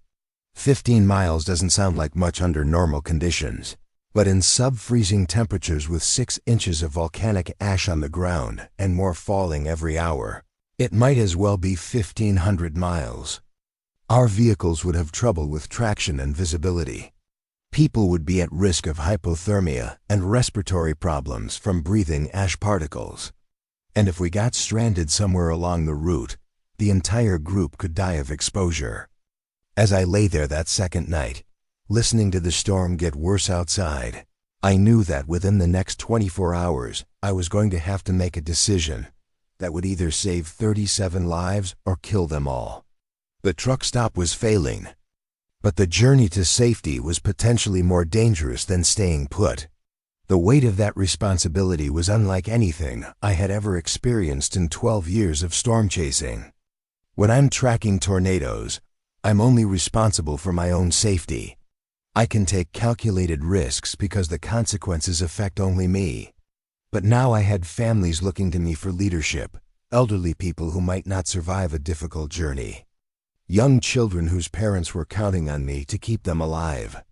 15 miles doesn't sound like much under normal conditions, but in sub-freezing temperatures with 6 inches of volcanic ash on the ground and more falling every hour, it might as well be 1,500 miles. Our vehicles would have trouble with traction and visibility. People would be at risk of hypothermia and respiratory problems from breathing ash particles. And if we got stranded somewhere along the route, the entire group could die of exposure. As I lay there that second night, listening to the storm get worse outside, I knew that within the next 24 hours, I was going to have to make a decision that would either save 37 lives or kill them all. The truck stop was failing, but the journey to safety was potentially more dangerous than staying put. The weight of that responsibility was unlike anything I had ever experienced in 12 years of storm chasing. When I'm tracking tornadoes, I'm only responsible for my own safety. I can take calculated risks because the consequences affect only me. But now I had families looking to me for leadership, elderly people who might not survive a difficult journey, young children whose parents were counting on me to keep them alive.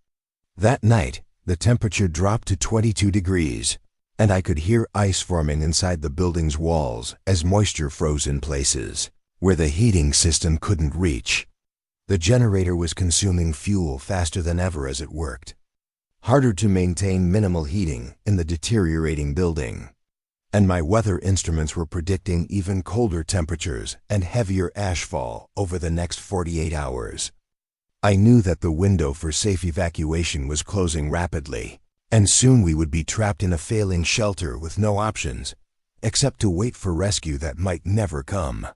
That night, the temperature dropped to 22 degrees, and I could hear ice forming inside the building's walls as moisture froze in places where the heating system couldn't reach. The generator was consuming fuel faster than ever as it worked. Harder to maintain minimal heating in the deteriorating building. And my weather instruments were predicting even colder temperatures and heavier ashfall over the next 48 hours. I knew that the window for safe evacuation was closing rapidly, and soon we would be trapped in a failing shelter with no options, except to wait for rescue that might never come.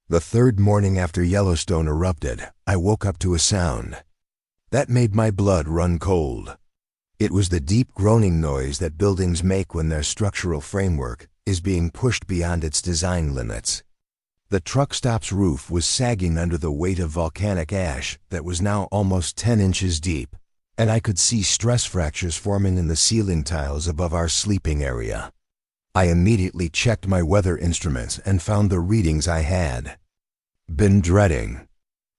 The third morning after Yellowstone erupted, I woke up to a sound that made my blood run cold. It was the deep groaning noise that buildings make when their structural framework is being pushed beyond its design limits. The truck stop's roof was sagging under the weight of volcanic ash that was now almost 10 inches deep, and I could see stress fractures forming in the ceiling tiles above our sleeping area. I immediately checked my weather instruments and found the readings I had been dreading.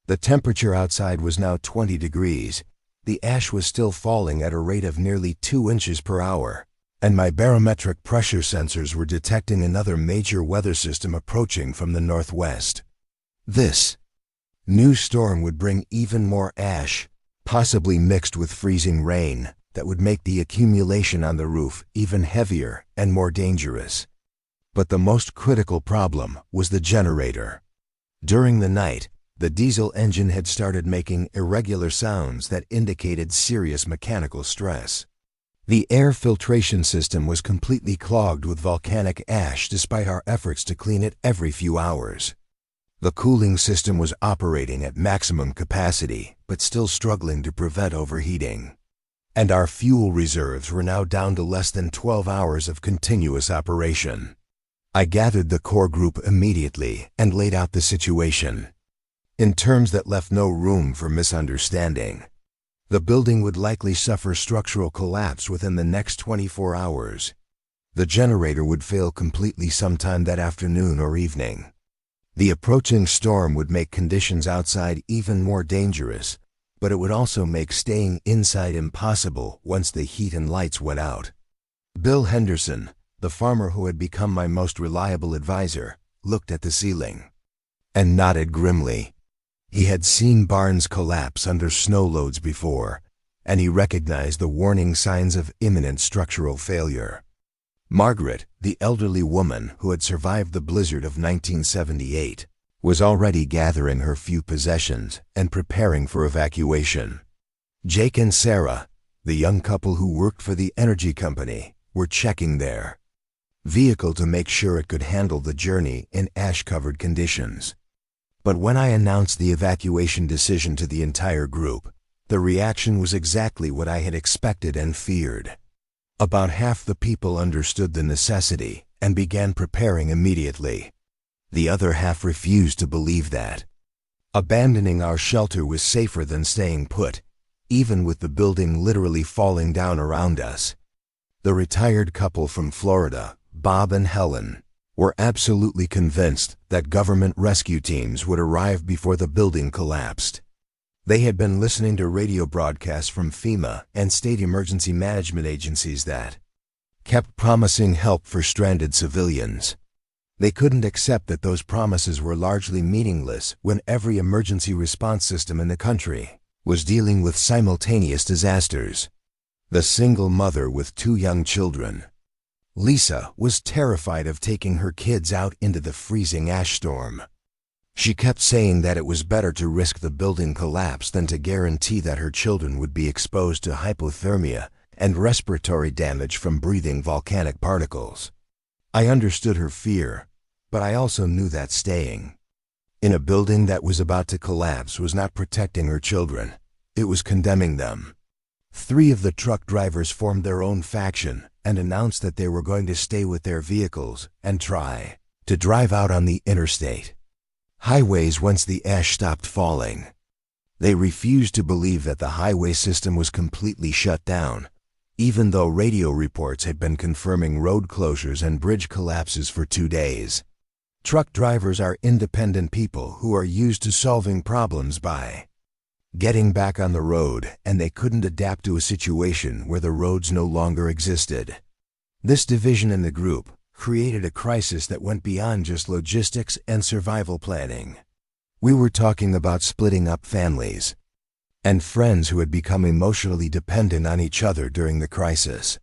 The temperature outside was now 20 degrees. The ash was still falling at a rate of nearly 2 inches per hour, and my barometric pressure sensors were detecting another major weather system approaching from the northwest. This new storm would bring even more ash, possibly mixed with freezing rain, that would make the accumulation on the roof even heavier and more dangerous. But the most critical problem was the generator. During the night, the diesel engine had started making irregular sounds that indicated serious mechanical stress. The air filtration system was completely clogged with volcanic ash despite our efforts to clean it every few hours. The cooling system was operating at maximum capacity, but still struggling to prevent overheating. And our fuel reserves were now down to less than 12 hours of continuous operation. I gathered the core group immediately and laid out the situation in terms that left no room for misunderstanding. The building would likely suffer structural collapse within the next 24 hours. The generator would fail completely sometime that afternoon or evening. The approaching storm would make conditions outside even more dangerous, but it would also make staying inside impossible once the heat and lights went out. Bill Henderson, the farmer who had become my most reliable advisor, looked at the ceiling and nodded grimly. He had seen barns collapse under snow loads before, and he recognized the warning signs of imminent structural failure. Margaret, the elderly woman who had survived the blizzard of 1978, was already gathering her few possessions and preparing for evacuation. Jake and Sarah, the young couple who worked for the energy company, were checking their vehicle to make sure it could handle the journey in ash-covered conditions. But when I announced the evacuation decision to the entire group, the reaction was exactly what I had expected and feared. About half the people understood the necessity and began preparing immediately. The other half refused to believe that abandoning our shelter was safer than staying put, even with the building literally falling down around us. The retired couple from Florida, Bob and Helen, were absolutely convinced that government rescue teams would arrive before the building collapsed. They had been listening to radio broadcasts from FEMA and state emergency management agencies that kept promising help for stranded civilians. They couldn't accept that those promises were largely meaningless when every emergency response system in the country was dealing with simultaneous disasters. The single mother with 2 young children, Lisa, was terrified of taking her kids out into the freezing ash storm. She kept saying that it was better to risk the building collapse than to guarantee that her children would be exposed to hypothermia and respiratory damage from breathing volcanic particles. I understood her fear, but I also knew that staying in a building that was about to collapse was not protecting her children. It was condemning them. 3 of the truck drivers formed their own faction and announced that they were going to stay with their vehicles and try to drive out on the interstate highways once the ash stopped falling. They refused to believe that the highway system was completely shut down, even though radio reports had been confirming road closures and bridge collapses for 2 days. Truck drivers are independent people who are used to solving problems by getting back on the road, and they couldn't adapt to a situation where the roads no longer existed. This division in the group created a crisis that went beyond just logistics and survival planning. We were talking about splitting up families and friends who had become emotionally dependent on each other during the crisis.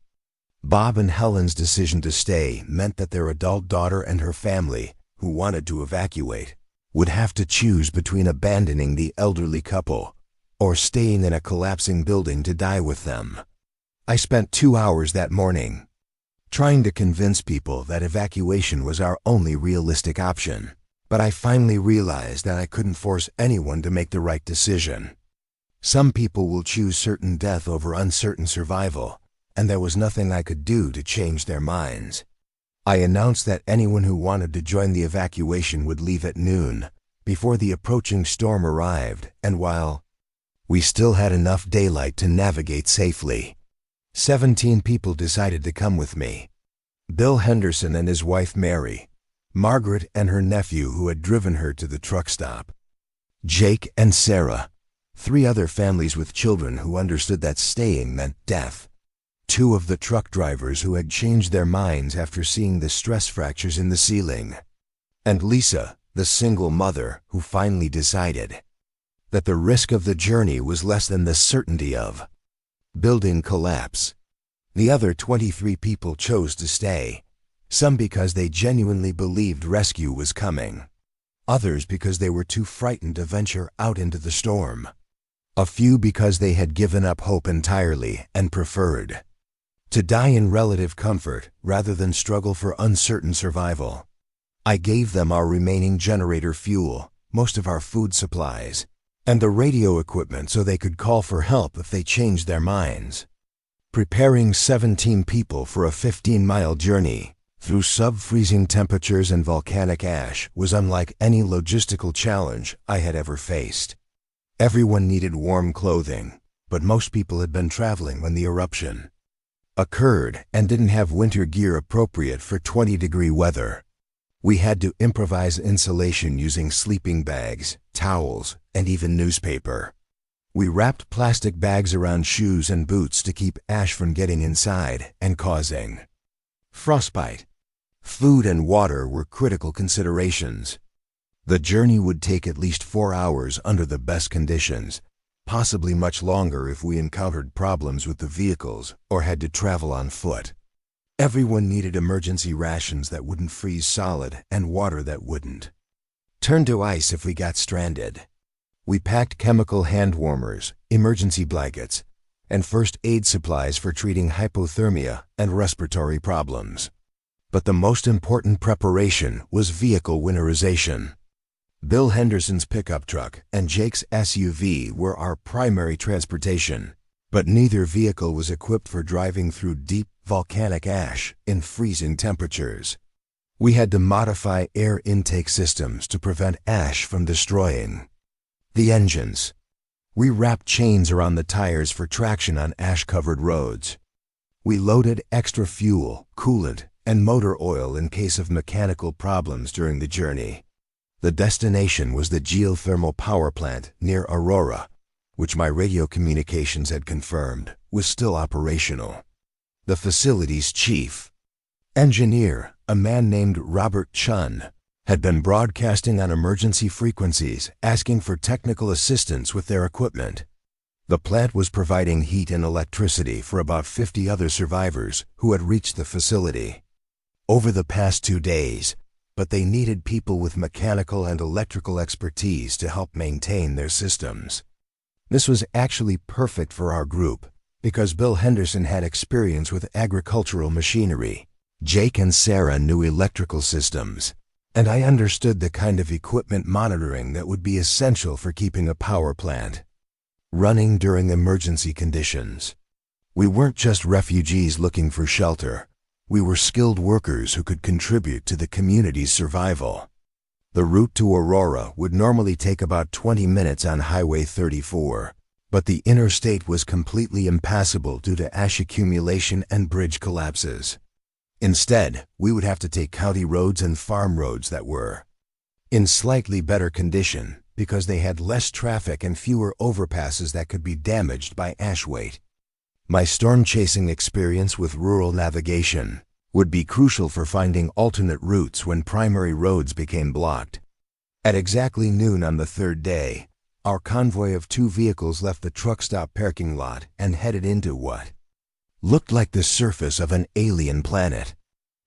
Bob and Helen's decision to stay meant that their adult daughter and her family, who wanted to evacuate, would have to choose between abandoning the elderly couple or staying in a collapsing building to die with them. I spent 2 hours that morning trying to convince people that evacuation was our only realistic option, but I finally realized that I couldn't force anyone to make the right decision. Some people will choose certain death over uncertain survival, and there was nothing I could do to change their minds. I announced that anyone who wanted to join the evacuation would leave at noon, before the approaching storm arrived, and while we still had enough daylight to navigate safely. 17 people decided to come with me. Bill Henderson and his wife Mary, Margaret and her nephew who had driven her to the truck stop, Jake and Sarah, 3 other families with children who understood that staying meant death, 2 of the truck drivers who had changed their minds after seeing the stress fractures in the ceiling, and Lisa, the single mother who finally decided that the risk of the journey was less than the certainty of building collapse. The other 23 people chose to stay, some because they genuinely believed rescue was coming, others because they were too frightened to venture out into the storm, a few because they had given up hope entirely and preferred to die in relative comfort rather than struggle for uncertain survival. I gave them our remaining generator fuel, most of our food supplies, and the radio equipment so they could call for help if they changed their minds. Preparing 17 people for a 15-mile journey through sub-freezing temperatures and volcanic ash was unlike any logistical challenge I had ever faced. Everyone needed warm clothing, but most people had been traveling when the eruption occurred and didn't have winter gear appropriate for 20-degree weather. We had to improvise insulation using sleeping bags, towels, and even newspaper. We wrapped plastic bags around shoes and boots to keep ash from getting inside and causing frostbite. Food and water were critical considerations. The journey would take at least 4 hours under the best conditions, possibly much longer if we encountered problems with the vehicles or had to travel on foot. Everyone needed emergency rations that wouldn't freeze solid and water that wouldn't turn to ice if we got stranded. We packed chemical hand warmers, emergency blankets, and first aid supplies for treating hypothermia and respiratory problems. But the most important preparation was vehicle winterization. Bill Henderson's pickup truck and Jake's SUV were our primary transportation, but neither vehicle was equipped for driving through deep volcanic ash in freezing temperatures. We had to modify air intake systems to prevent ash from destroying the engines. We wrapped chains around the tires for traction on ash-covered roads. We loaded extra fuel, coolant, and motor oil in case of mechanical problems during the journey. The destination was the geothermal power plant near Aurora, which my radio communications had confirmed was still operational. The facility's chief engineer, a man named Robert Chun, had been broadcasting on emergency frequencies asking for technical assistance with their equipment. The plant was providing heat and electricity for about 50 other survivors who had reached the facility over the past 2 days, but they needed people with mechanical and electrical expertise to help maintain their systems. This was actually perfect for our group because Bill Henderson had experience with agricultural machinery. Jake and Sarah knew electrical systems, and I understood the kind of equipment monitoring that would be essential for keeping a power plant running during emergency conditions. We weren't just refugees looking for shelter. We were skilled workers who could contribute to the community's survival. The route to Aurora would normally take about 20 minutes on Highway 34, but the interstate was completely impassable due to ash accumulation and bridge collapses. Instead, we would have to take county roads and farm roads that were in slightly better condition because they had less traffic and fewer overpasses that could be damaged by ash weight. My storm-chasing experience with rural navigation would be crucial for finding alternate routes when primary roads became blocked. At exactly noon on the 3rd day, our convoy of 2 vehicles left the truck stop parking lot and headed into what looked like the surface of an alien planet.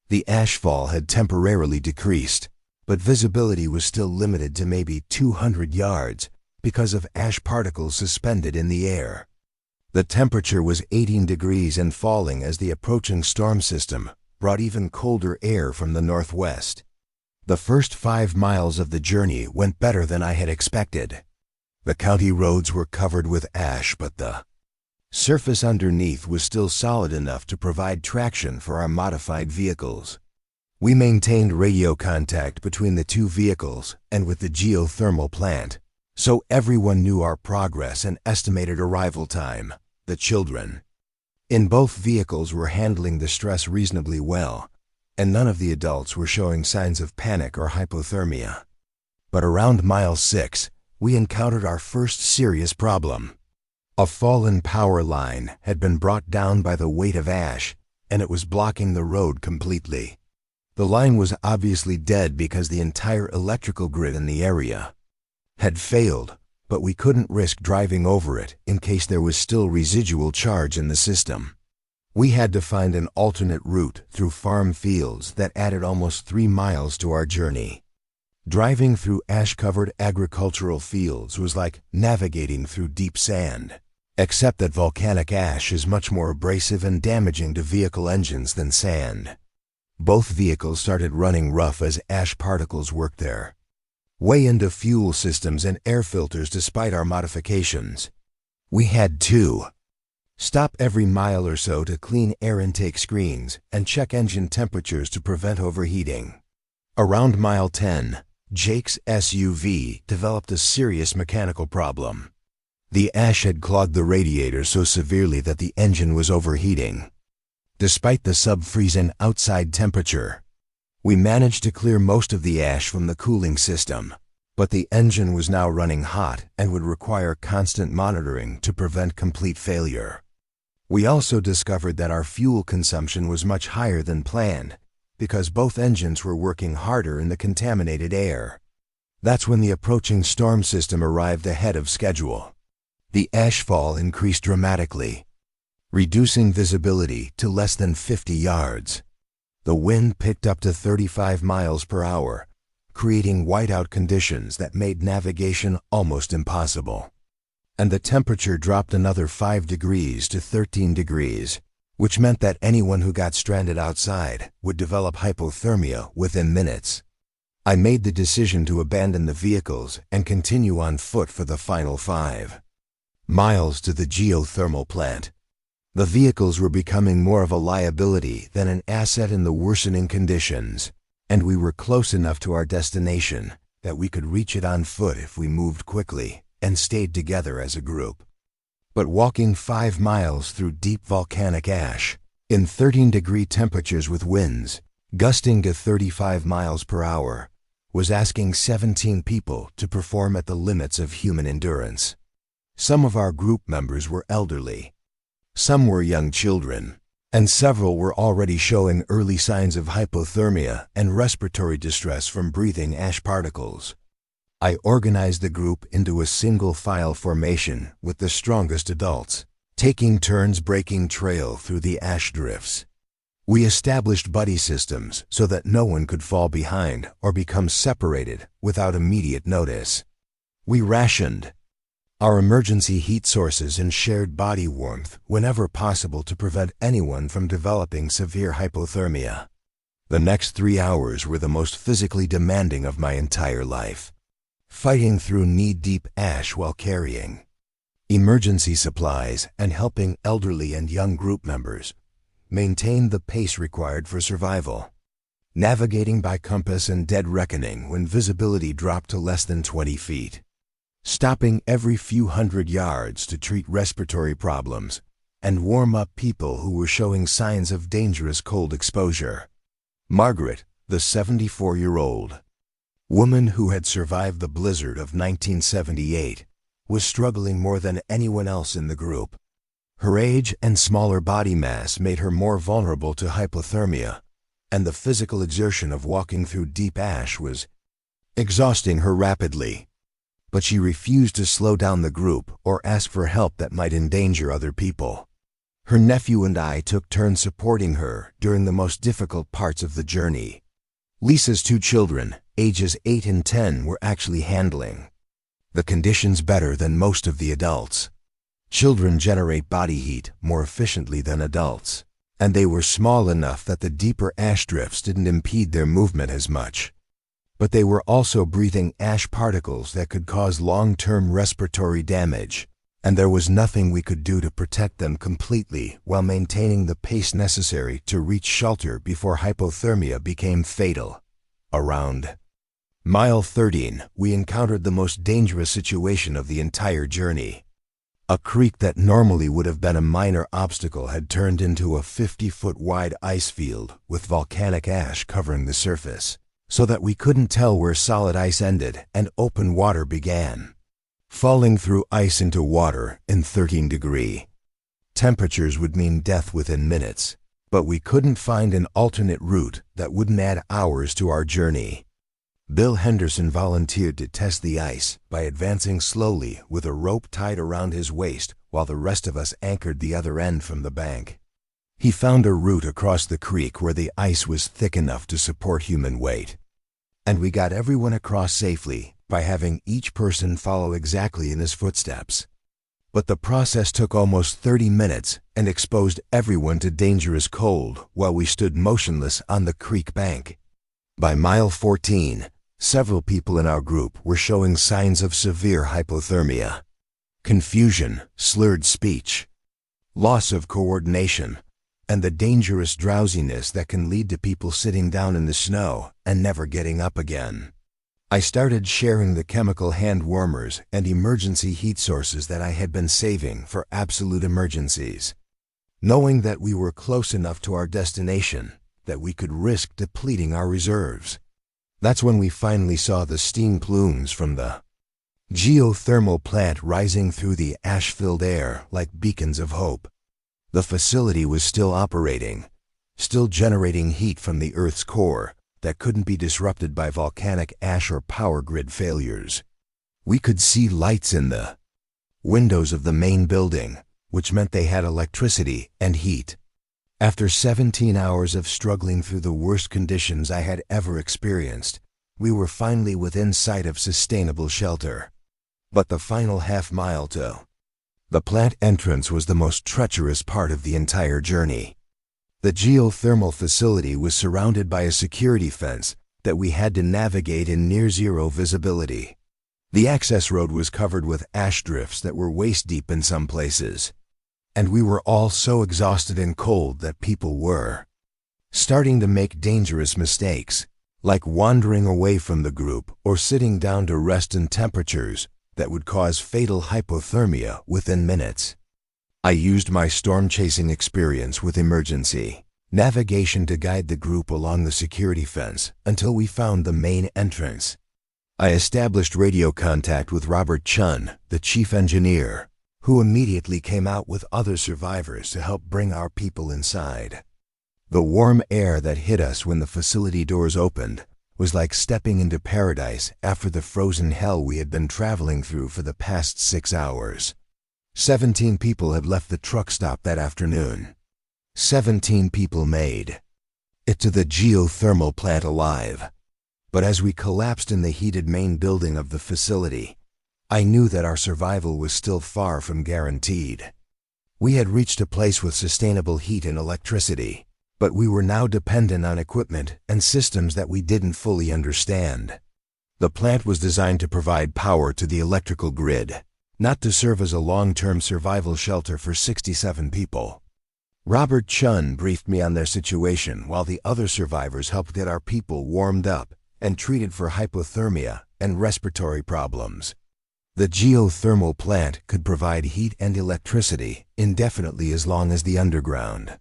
The ashfall had temporarily decreased, but visibility was still limited to maybe 200 yards because of ash particles suspended in the air. The temperature was 18 degrees and falling as the approaching storm system brought even colder air from the northwest. The first 5 miles of the journey went better than I had expected. The county roads were covered with ash, but the surface underneath was still solid enough to provide traction for our modified vehicles. We maintained radio contact between the 2 vehicles and with the geothermal plant, so everyone knew our progress and estimated arrival time. The children in both vehicles were handling the stress reasonably well, and none of the adults were showing signs of panic or hypothermia. But around mile 6, we encountered our first serious problem. A fallen power line had been brought down by the weight of ash, and it was blocking the road completely. The line was obviously dead because the entire electrical grid in the area had failed, but we couldn't risk driving over it in case there was still residual charge in the system. We had to find an alternate route through farm fields that added almost 3 miles to our journey. Driving through ash-covered agricultural fields was like navigating through deep sand, except that volcanic ash is much more abrasive and damaging to vehicle engines than sand. Both vehicles started running rough as ash particles worked their way into fuel systems and air filters despite our modifications. We had to stop every mile or so to clean air intake screens and check engine temperatures to prevent overheating. Around mile 10, Jake's SUV developed a serious mechanical problem. The ash had clogged the radiator so severely that the engine was overheating. Despite the sub-freezing outside temperature, We managed to clear most of the ash from the cooling system, but the engine was now running hot and would require constant monitoring to prevent complete failure. We also discovered that our fuel consumption was much higher than planned because both engines were working harder in the contaminated air. That's when the approaching storm system arrived ahead of schedule. The ashfall increased dramatically, reducing visibility to less than 50 yards. The wind picked up to 35 miles per hour, creating whiteout conditions that made navigation almost impossible. And the temperature dropped another 5 degrees to 13 degrees, which meant that anyone who got stranded outside would develop hypothermia within minutes. I made the decision to abandon the vehicles and continue on foot for the final 5 miles to the geothermal plant. The vehicles were becoming more of a liability than an asset in the worsening conditions, and we were close enough to our destination that we could reach it on foot if we moved quickly and stayed together as a group. But walking 5 miles through deep volcanic ash, in 13-degree temperatures with winds gusting to 35 miles per hour, was asking 17 people to perform at the limits of human endurance. Some of our group members were elderly. Some were young children, and several were already showing early signs of hypothermia and respiratory distress from breathing ash particles. I organized the group into a single file formation with the strongest adults, taking turns breaking trail through the ash drifts. We established buddy systems so that no one could fall behind or become separated without immediate notice. We rationed our emergency heat sources and shared body warmth whenever possible to prevent anyone from developing severe hypothermia. The next 3 hours were the most physically demanding of my entire life, fighting through knee-deep ash while carrying emergency supplies and helping elderly and young group members maintain the pace required for survival, navigating by compass and dead reckoning when visibility dropped to less than 20 feet. Stopping every few hundred yards to treat respiratory problems and warm up people who were showing signs of dangerous cold exposure. Margaret, the 74-year-old woman who had survived the blizzard of 1978, was struggling more than anyone else in the group. Her age and smaller body mass made her more vulnerable to hypothermia, and the physical exertion of walking through deep ash was exhausting her rapidly. But she refused to slow down the group or ask for help that might endanger other people. Her nephew and I took turns supporting her during the most difficult parts of the journey. Lisa's 2 children, ages 8 and 10, were actually handling the conditions better than most of the adults. Children generate body heat more efficiently than adults, and they were small enough that the deeper ash drifts didn't impede their movement as much. But they were also breathing ash particles that could cause long-term respiratory damage, and there was nothing we could do to protect them completely while maintaining the pace necessary to reach shelter before hypothermia became fatal. Around mile 13, we encountered the most dangerous situation of the entire journey. A creek that normally would have been a minor obstacle had turned into a 50-foot wide ice field with volcanic ash covering the surface, so that we couldn't tell where solid ice ended and open water began. Falling through ice into water in 13-degree temperatures would mean death within minutes, but we couldn't find an alternate route that wouldn't add hours to our journey. Bill Henderson volunteered to test the ice by advancing slowly with a rope tied around his waist while the rest of us anchored the other end from the bank. He found a route across the creek where the ice was thick enough to support human weight, and we got everyone across safely by having each person follow exactly in his footsteps. But the process took almost 30 minutes and exposed everyone to dangerous cold while we stood motionless on the creek bank. By mile 14, several people in our group were showing signs of severe hypothermia. Confusion, slurred speech, loss of coordination, and the dangerous drowsiness that can lead to people sitting down in the snow and never getting up again. I started sharing the chemical hand warmers and emergency heat sources that I had been saving for absolute emergencies. Knowing that we were close enough to our destination that we could risk depleting our reserves. That's when we finally saw the steam plumes from the geothermal plant rising through the ash-filled air like beacons of hope. The facility was still operating, still generating heat from the Earth's core that couldn't be disrupted by volcanic ash or power grid failures. We could see lights in the windows of the main building, which meant they had electricity and heat. After 17 hours of struggling through the worst conditions I had ever experienced, we were finally within sight of sustainable shelter. But the final half-mile to the plant entrance was the most treacherous part of the entire journey. The geothermal facility was surrounded by a security fence that we had to navigate in near-zero visibility. The access road was covered with ash drifts that were waist-deep in some places. And we were all so exhausted and cold that people were starting to make dangerous mistakes, like wandering away from the group or sitting down to rest in temperatures that would cause fatal hypothermia within minutes. I used my storm-chasing experience with emergency navigation to guide the group along the security fence until we found the main entrance. I established radio contact with Robert Chun, the chief engineer, who immediately came out with other survivors to help bring our people inside. The warm air that hit us when the facility doors opened was like stepping into paradise after the frozen hell we had been traveling through for the past 6 hours. 17 people had left the truck stop that afternoon. 17 people made it to the geothermal plant alive. But as we collapsed in the heated main building of the facility, I knew that our survival was still far from guaranteed. We had reached a place with sustainable heat and electricity, but we were now dependent on equipment and systems that we didn't fully understand. The plant was designed to provide power to the electrical grid, not to serve as a long-term survival shelter for 67 people. Robert Chun briefed me on their situation while the other survivors helped get our people warmed up and treated for hypothermia and respiratory problems. The geothermal plant could provide heat and electricity indefinitely as long as the underground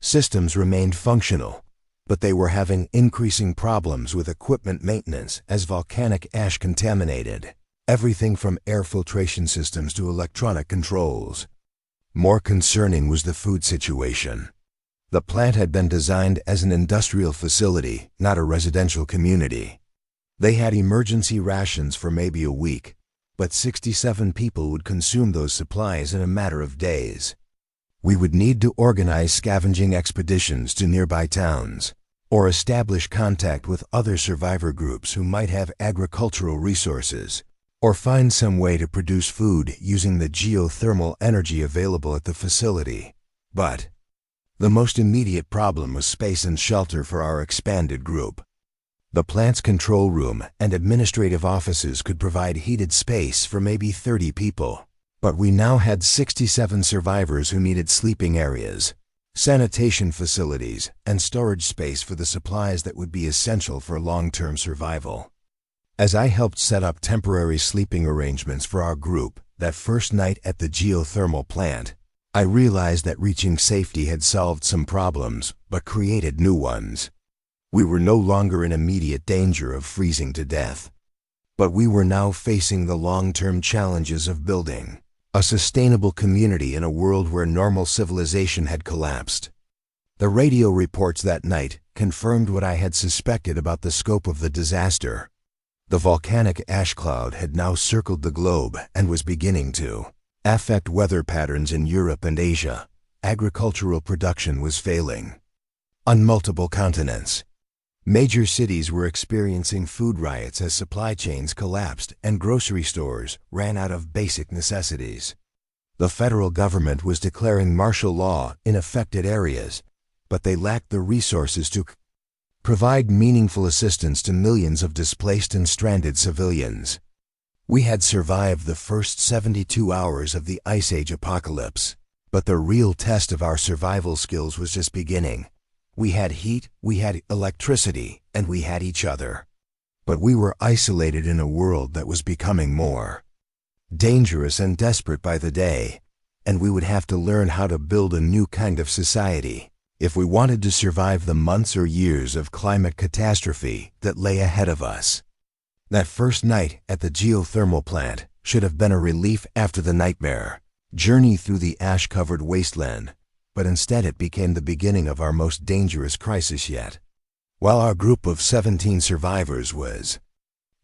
systems remained functional, but they were having increasing problems with equipment maintenance as volcanic ash contaminated everything from air filtration systems to electronic controls. More concerning was the food situation. The plant had been designed as an industrial facility, not a residential community. They had emergency rations for maybe a week, but 67 people would consume those supplies in a matter of days. We would need to organize scavenging expeditions to nearby towns, or establish contact with other survivor groups who might have agricultural resources, or find some way to produce food using the geothermal energy available at the facility. But the most immediate problem was space and shelter for our expanded group. The plant's control room and administrative offices could provide heated space for maybe 30 people, but we now had 67 survivors who needed sleeping areas, sanitation facilities, and storage space for the supplies that would be essential for long-term survival. As I helped set up temporary sleeping arrangements for our group that first night at the geothermal plant, I realized that reaching safety had solved some problems but created new ones. We were no longer in immediate danger of freezing to death, but we were now facing the long-term challenges of building a sustainable community in a world where normal civilization had collapsed. The radio reports that night confirmed what I had suspected about the scope of the disaster. The volcanic ash cloud had now circled the globe and was beginning to affect weather patterns in Europe and Asia. Agricultural production was failing on multiple continents. Major cities were experiencing food riots as supply chains collapsed and grocery stores ran out of basic necessities. The federal government was declaring martial law in affected areas, but they lacked the resources to provide meaningful assistance to millions of displaced and stranded civilians. We had survived the first 72 hours of the Ice Age apocalypse, but the real test of our survival skills was just beginning. We had heat, we had electricity, and we had each other. But we were isolated in a world that was becoming more dangerous and desperate by the day, and we would have to learn how to build a new kind of society if we wanted to survive the months or years of climate catastrophe that lay ahead of us. That first night at the geothermal plant should have been a relief after the nightmare journey through the ash-covered wasteland, but instead it became the beginning of our most dangerous crisis yet. While our group of 17 survivors was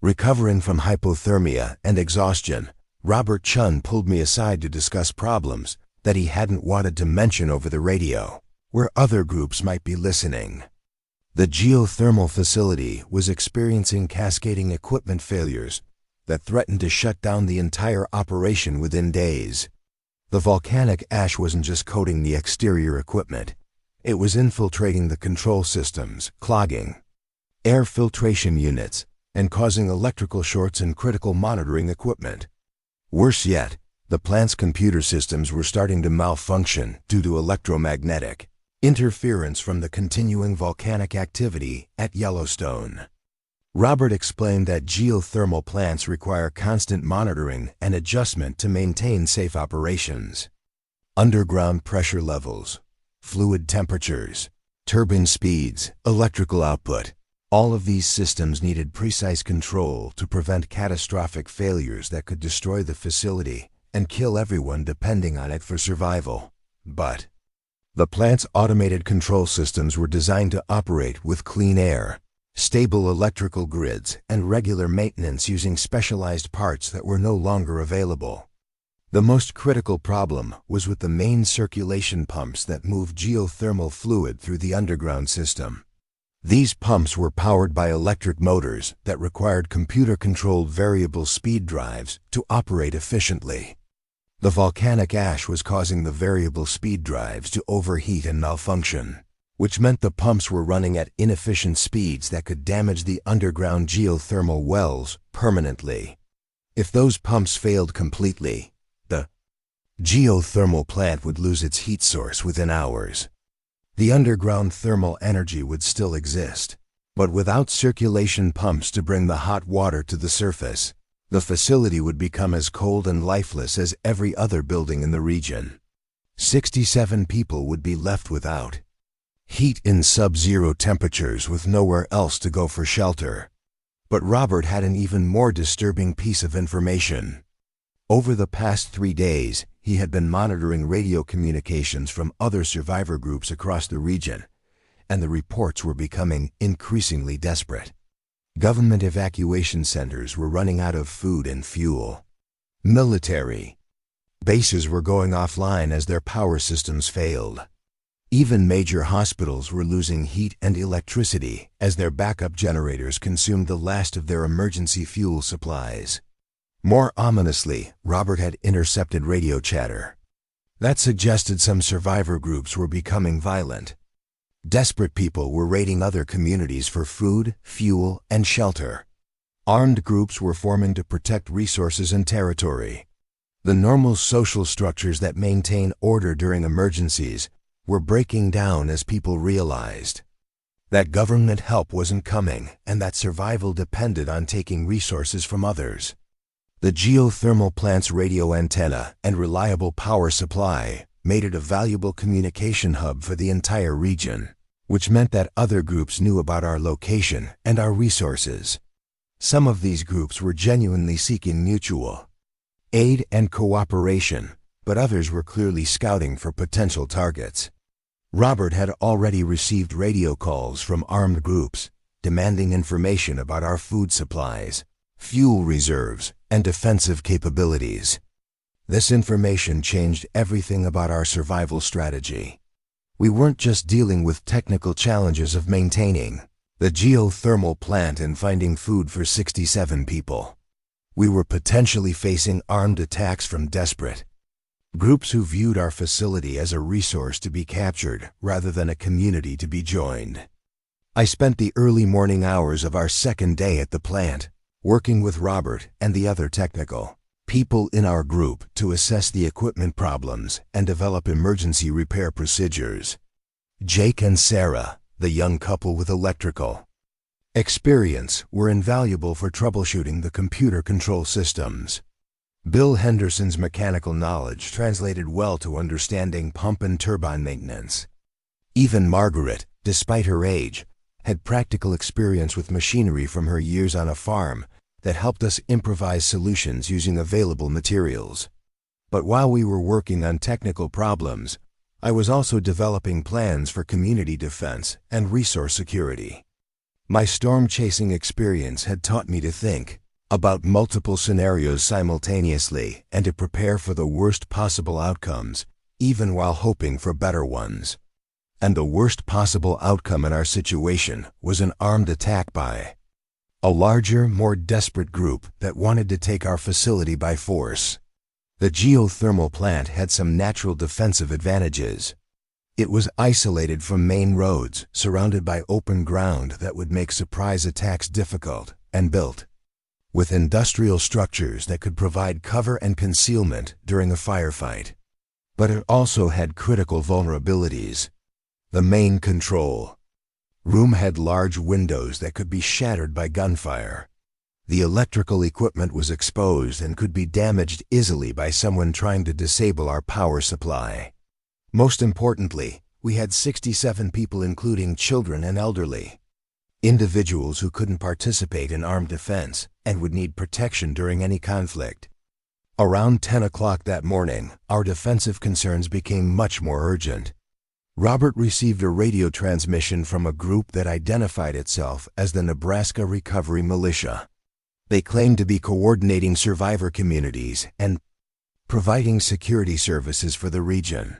recovering from hypothermia and exhaustion, Robert Chun pulled me aside to discuss problems that he hadn't wanted to mention over the radio, where other groups might be listening. The geothermal facility was experiencing cascading equipment failures that threatened to shut down the entire operation within days. The volcanic ash wasn't just coating the exterior equipment, it was infiltrating the control systems, clogging air filtration units, and causing electrical shorts in critical monitoring equipment. Worse yet, the plant's computer systems were starting to malfunction due to electromagnetic interference from the continuing volcanic activity at Yellowstone. Robert explained that geothermal plants require constant monitoring and adjustment to maintain safe operations. Underground pressure levels, fluid temperatures, turbine speeds, electrical output, all of these systems needed precise control to prevent catastrophic failures that could destroy the facility and kill everyone depending on it for survival. But the plant's automated control systems were designed to operate with clean air, stable electrical grids, and regular maintenance using specialized parts that were no longer available. The most critical problem was with the main circulation pumps that moved geothermal fluid through the underground system. These pumps were powered by electric motors that required computer-controlled variable speed drives to operate efficiently. The volcanic ash was causing the variable speed drives to overheat and malfunction, which meant the pumps were running at inefficient speeds that could damage the underground geothermal wells permanently. If those pumps failed completely, the geothermal plant would lose its heat source within hours. The underground thermal energy would still exist, but without circulation pumps to bring the hot water to the surface, the facility would become as cold and lifeless as every other building in the region. 67 people would be left without heat in sub-zero temperatures with nowhere else to go for shelter. But Robert had an even more disturbing piece of information. Over the past 3 days, he had been monitoring radio communications from other survivor groups across the region, and the reports were becoming increasingly desperate. Government evacuation centers were running out of food and fuel. Military bases were going offline as their power systems failed. Even major hospitals were losing heat and electricity as their backup generators consumed the last of their emergency fuel supplies. More ominously, Robert had intercepted radio chatter that suggested some survivor groups were becoming violent. Desperate people were raiding other communities for food, fuel, and shelter. Armed groups were forming to protect resources and territory. The normal social structures that maintain order during emergencies were breaking down as people realized that government help wasn't coming and that survival depended on taking resources from others. The geothermal plant's radio antenna and reliable power supply made it a valuable communication hub for the entire region, which meant that other groups knew about our location and our resources. Some of these groups were genuinely seeking mutual aid and cooperation, but others were clearly scouting for potential targets. Robert had already received radio calls from armed groups demanding information about our food supplies, fuel reserves, and defensive capabilities. This information changed everything about our survival strategy. We weren't just dealing with technical challenges of maintaining the geothermal plant and finding food for 67 people. We were potentially facing armed attacks from desperate groups who viewed our facility as a resource to be captured rather than a community to be joined. I spent the early morning hours of our second day at the plant working with Robert and the other technical people in our group to assess the equipment problems and develop emergency repair procedures. Jake and Sarah, the young couple with electrical experience, were invaluable for troubleshooting the computer control systems. Bill Henderson's mechanical knowledge translated well to understanding pump and turbine maintenance. Even Margaret, despite her age, had practical experience with machinery from her years on a farm that helped us improvise solutions using available materials. But while we were working on technical problems, I was also developing plans for community defense and resource security. My storm-chasing experience had taught me to think about multiple scenarios simultaneously and to prepare for the worst possible outcomes, even while hoping for better ones. And the worst possible outcome in our situation was an armed attack by a larger, more desperate group that wanted to take our facility by force. The geothermal plant had some natural defensive advantages. It was isolated from main roads, surrounded by open ground that would make surprise attacks difficult, and built with industrial structures that could provide cover and concealment during a firefight. But it also had critical vulnerabilities. The main control room had large windows that could be shattered by gunfire. The electrical equipment was exposed and could be damaged easily by someone trying to disable our power supply. Most importantly, we had 67 people, including children and elderly. Individuals who couldn't participate in armed defense and would need protection during any conflict. Around 10 o'clock that morning, our defensive concerns became much more urgent. Robert received a radio transmission from a group that identified itself as the Nebraska Recovery Militia. They claimed to be coordinating survivor communities and providing security services for the region.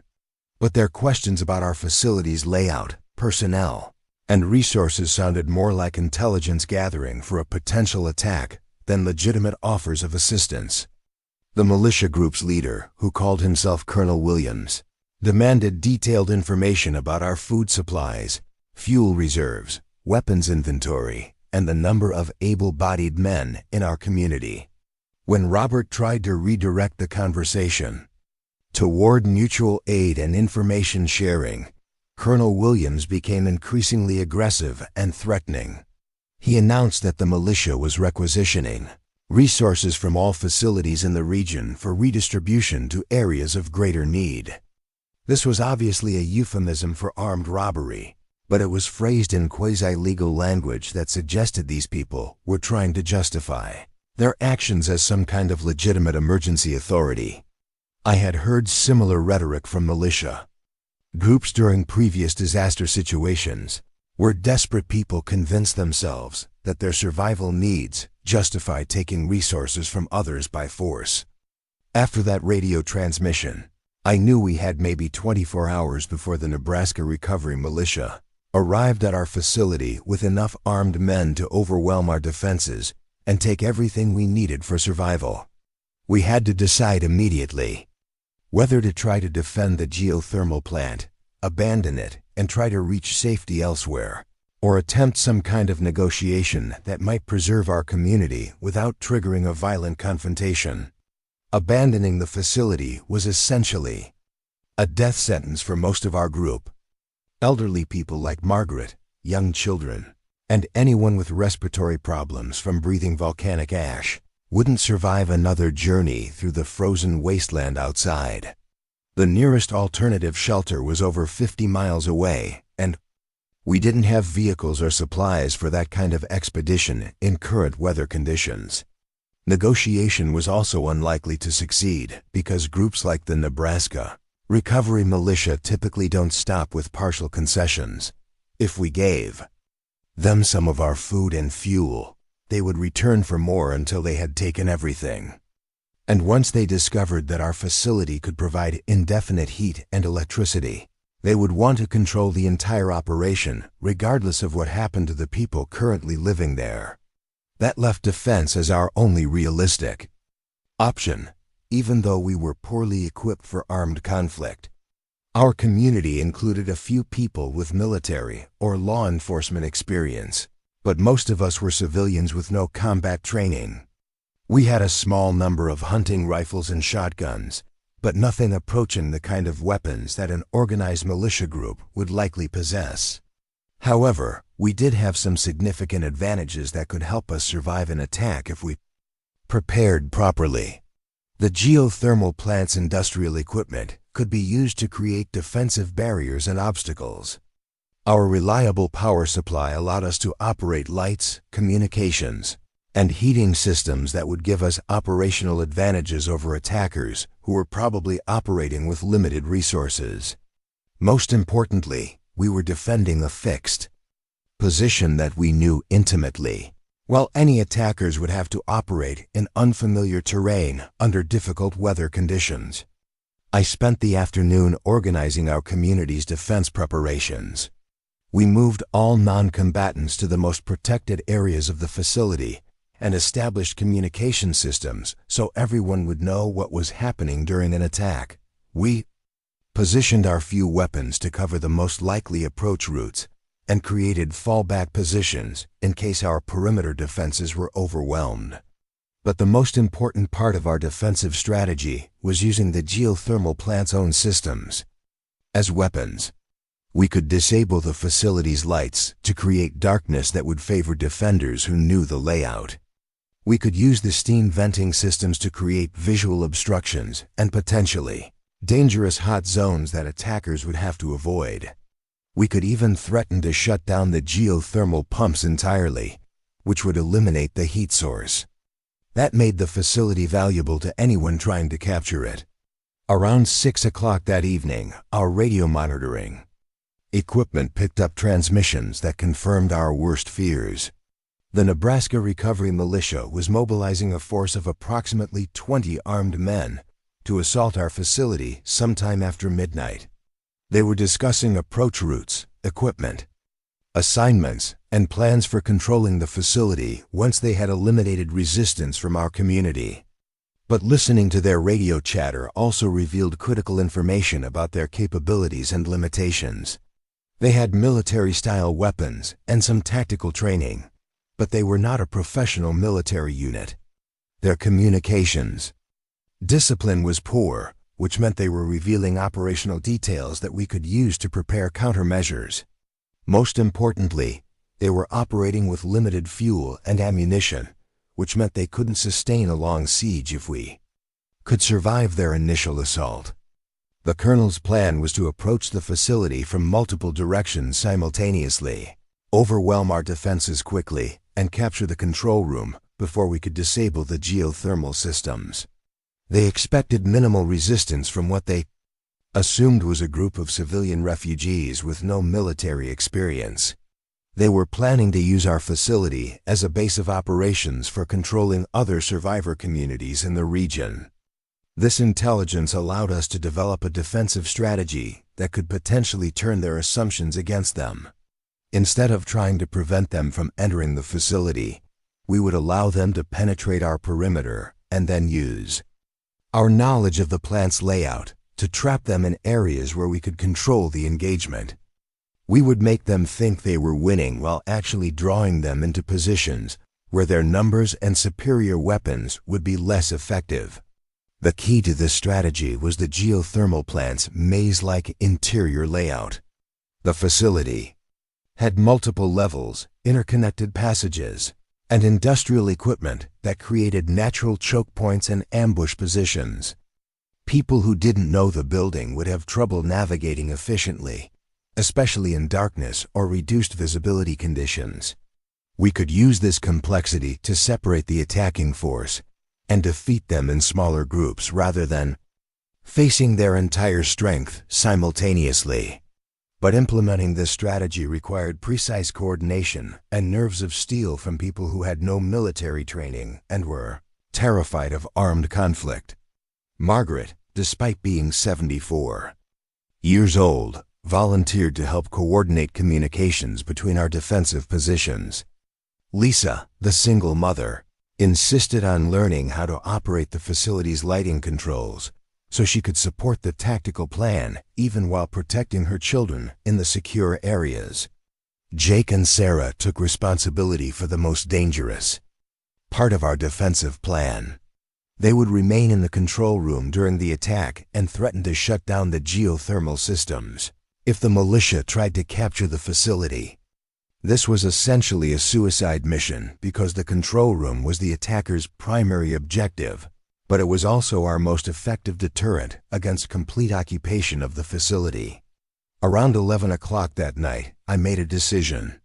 But their questions about our facility's layout, personnel, and resources sounded more like intelligence gathering for a potential attack than legitimate offers of assistance. The militia group's leader, who called himself Colonel Williams, demanded detailed information about our food supplies, fuel reserves, weapons inventory, and the number of able-bodied men in our community. When Robert tried to redirect the conversation toward mutual aid and information sharing, Colonel Williams became increasingly aggressive and threatening. He announced that the militia was requisitioning resources from all facilities in the region for redistribution to areas of greater need. This was obviously a euphemism for armed robbery, but it was phrased in quasi-legal language that suggested these people were trying to justify their actions as some kind of legitimate emergency authority. I had heard similar rhetoric from militia groups during previous disaster situations, where desperate people convinced themselves that their survival needs justified taking resources from others by force. After that radio transmission, I knew we had maybe 24 hours before the Nebraska Recovery Militia arrived at our facility with enough armed men to overwhelm our defenses and take everything we needed for survival. We had to decide immediately whether to try to defend the geothermal plant, abandon it, and try to reach safety elsewhere, or attempt some kind of negotiation that might preserve our community without triggering a violent confrontation. Abandoning the facility was essentially a death sentence for most of our group. Elderly people like Margaret, young children, and anyone with respiratory problems from breathing volcanic ash wouldn't survive another journey through the frozen wasteland outside. The nearest alternative shelter was over 50 miles away, and we didn't have vehicles or supplies for that kind of expedition in current weather conditions. Negotiation was also unlikely to succeed because groups like the Nebraska Recovery Militia typically don't stop with partial concessions. If we gave them some of our food and fuel, they would return for more until they had taken everything. And once they discovered that our facility could provide indefinite heat and electricity, they would want to control the entire operation, regardless of what happened to the people currently living there. That left defense as our only realistic option, even though we were poorly equipped for armed conflict. Our community included a few people with military or law enforcement experience, but most of us were civilians with no combat training. We had a small number of hunting rifles and shotguns, but nothing approaching the kind of weapons that an organized militia group would likely possess. However, we did have some significant advantages that could help us survive an attack if we prepared properly. The geothermal plant's industrial equipment could be used to create defensive barriers and obstacles. Our reliable power supply allowed us to operate lights, communications, and heating systems that would give us operational advantages over attackers who were probably operating with limited resources. Most importantly, we were defending a fixed position that we knew intimately, while any attackers would have to operate in unfamiliar terrain under difficult weather conditions. I spent the afternoon organizing our community's defense preparations. We moved all non-combatants to the most protected areas of the facility and established communication systems so everyone would know what was happening during an attack. We positioned our few weapons to cover the most likely approach routes and created fallback positions in case our perimeter defenses were overwhelmed. But the most important part of our defensive strategy was using the geothermal plant's own systems as weapons. We could disable the facility's lights to create darkness that would favor defenders who knew the layout. We could use the steam venting systems to create visual obstructions and potentially dangerous hot zones that attackers would have to avoid. We could even threaten to shut down the geothermal pumps entirely, which would eliminate the heat source. That made the facility valuable to anyone trying to capture it. Around 6 o'clock that evening, our radio monitoring equipment picked up transmissions that confirmed our worst fears. The Nebraska Recovery Militia was mobilizing a force of approximately 20 armed men to assault our facility sometime after midnight. They were discussing approach routes, equipment, assignments, and plans for controlling the facility once they had eliminated resistance from our community. But listening to their radio chatter also revealed critical information about their capabilities and limitations. They had military-style weapons and some tactical training, but they were not a professional military unit. Their communications discipline was poor, which meant they were revealing operational details that we could use to prepare countermeasures. Most importantly, they were operating with limited fuel and ammunition, which meant they couldn't sustain a long siege if we could survive their initial assault. The colonel's plan was to approach the facility from multiple directions simultaneously, overwhelm our defenses quickly, and capture the control room before we could disable the geothermal systems. They expected minimal resistance from what they assumed was a group of civilian refugees with no military experience. They were planning to use our facility as a base of operations for controlling other survivor communities in the region. This intelligence allowed us to develop a defensive strategy that could potentially turn their assumptions against them. Instead of trying to prevent them from entering the facility, we would allow them to penetrate our perimeter and then use our knowledge of the plant's layout to trap them in areas where we could control the engagement. We would make them think they were winning while actually drawing them into positions where their numbers and superior weapons would be less effective. The key to this strategy was the geothermal plant's maze-like interior layout. The facility had multiple levels, interconnected passages, and industrial equipment that created natural choke points and ambush positions. People who didn't know the building would have trouble navigating efficiently, especially in darkness or reduced visibility conditions. We could use this complexity to separate the attacking force and defeat them in smaller groups rather than facing their entire strength simultaneously. But implementing this strategy required precise coordination and nerves of steel from people who had no military training and were terrified of armed conflict. Margaret, despite being 74 years old, volunteered to help coordinate communications between our defensive positions. Lisa, the single mother, insisted on learning how to operate the facility's lighting controls so she could support the tactical plan even while protecting her children in the secure areas. Jake and Sarah took responsibility for the most dangerous part of our defensive plan. They would remain in the control room during the attack and threaten to shut down the geothermal systems if the militia tried to capture the facility. This was essentially a suicide mission because the control room was the attacker's primary objective, but it was also our most effective deterrent against complete occupation of the facility. Around 11 o'clock that night, I made a decision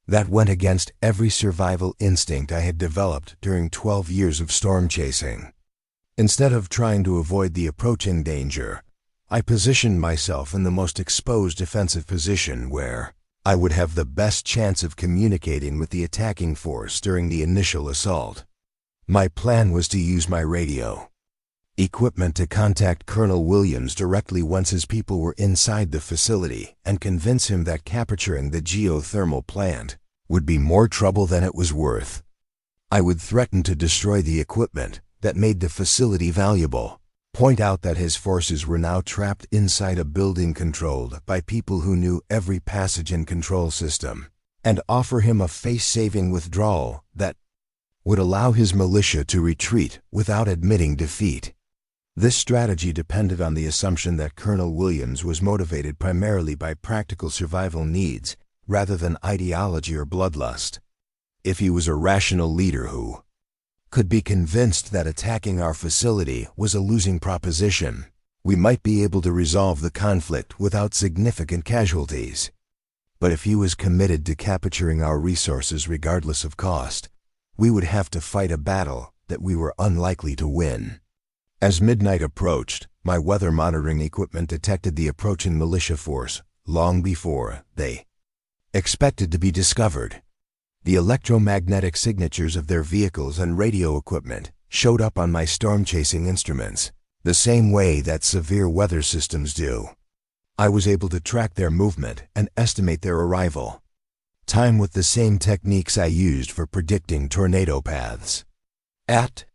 that went against every survival instinct I had developed during 12 years of storm chasing. Instead of trying to avoid the approaching danger, I positioned myself in the most exposed defensive position where I would have the best chance of communicating with the attacking force during the initial assault. My plan was to use my radio equipment to contact Colonel Williams directly once his people were inside the facility and convince him that capturing the geothermal plant would be more trouble than it was worth. I would threaten to destroy the equipment that made the facility valuable, point out that his forces were now trapped inside a building controlled by people who knew every passage and control system, and offer him a face-saving withdrawal that would allow his militia to retreat without admitting defeat. This strategy depended on the assumption that Colonel Williams was motivated primarily by practical survival needs rather than ideology or bloodlust. If he was a rational leader who could be convinced that attacking our facility was a losing proposition, we might be able to resolve the conflict without significant casualties. But if he was committed to capturing our resources regardless of cost, we would have to fight a battle that we were unlikely to win. As midnight approached, my weather monitoring equipment detected the approaching militia force long before they expected to be discovered. The electromagnetic signatures of their vehicles and radio equipment showed up on my storm-chasing instruments, the same way that severe weather systems do. I was able to track their movement and estimate their arrival time with the same techniques I used for predicting tornado paths. At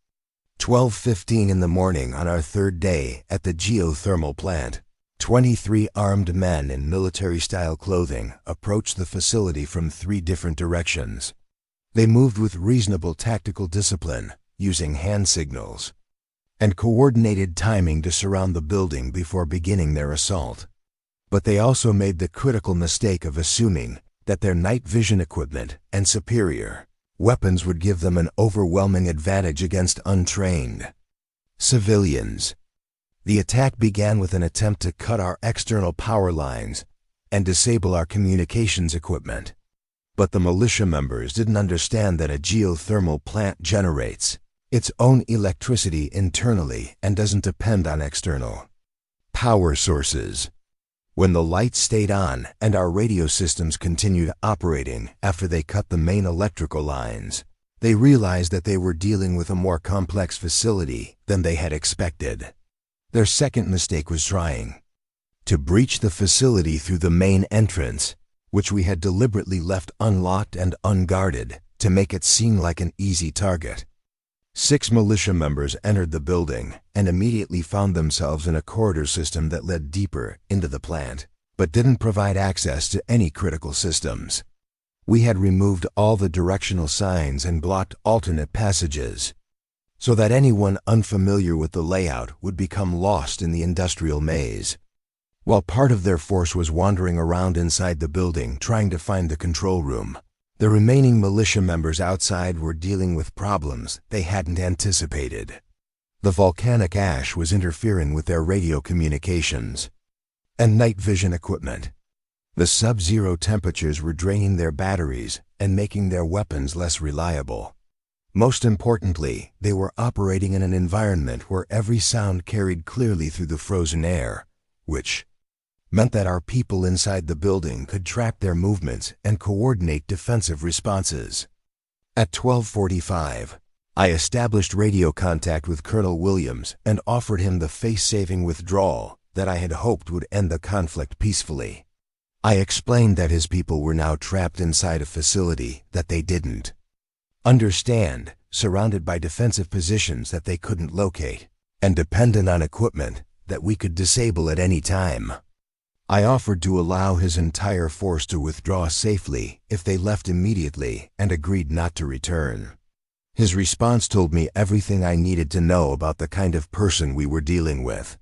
12:15 in the morning on our third day at the geothermal plant, 23 armed men in military-style clothing approached the facility from 3 different directions. They moved with reasonable tactical discipline, using hand signals and coordinated timing to surround the building before beginning their assault. But they also made the critical mistake of assuming that their night vision equipment and superior weapons would give them an overwhelming advantage against untrained civilians. The attack began with an attempt to cut our external power lines and disable our communications equipment. But the militia members didn't understand that a geothermal plant generates its own electricity internally and doesn't depend on external power sources. When the lights stayed on and our radio systems continued operating after they cut the main electrical lines, they realized that they were dealing with a more complex facility than they had expected. Their second mistake was trying to breach the facility through the main entrance, which we had deliberately left unlocked and unguarded to make it seem like an easy target. 6 militia members entered the building and immediately found themselves in a corridor system that led deeper into the plant, but didn't provide access to any critical systems. We had removed all the directional signs and blocked alternate passages, so that anyone unfamiliar with the layout would become lost in the industrial maze. While part of their force was wandering around inside the building trying to find the control room, the remaining militia members outside were dealing with problems they hadn't anticipated. The volcanic ash was interfering with their radio communications and night vision equipment. The sub-zero temperatures were draining their batteries and making their weapons less reliable. Most importantly, they were operating in an environment where every sound carried clearly through the frozen air, which meant that our people inside the building could track their movements and coordinate defensive responses. At 12:45, I established radio contact with Colonel Williams and offered him the face-saving withdrawal that I had hoped would end the conflict peacefully. I explained that his people were now trapped inside a facility that they didn't understand, surrounded by defensive positions that they couldn't locate, and dependent on equipment that we could disable at any time. I offered to allow his entire force to withdraw safely if they left immediately and agreed not to return. His response told me everything I needed to know about the kind of person we were dealing with.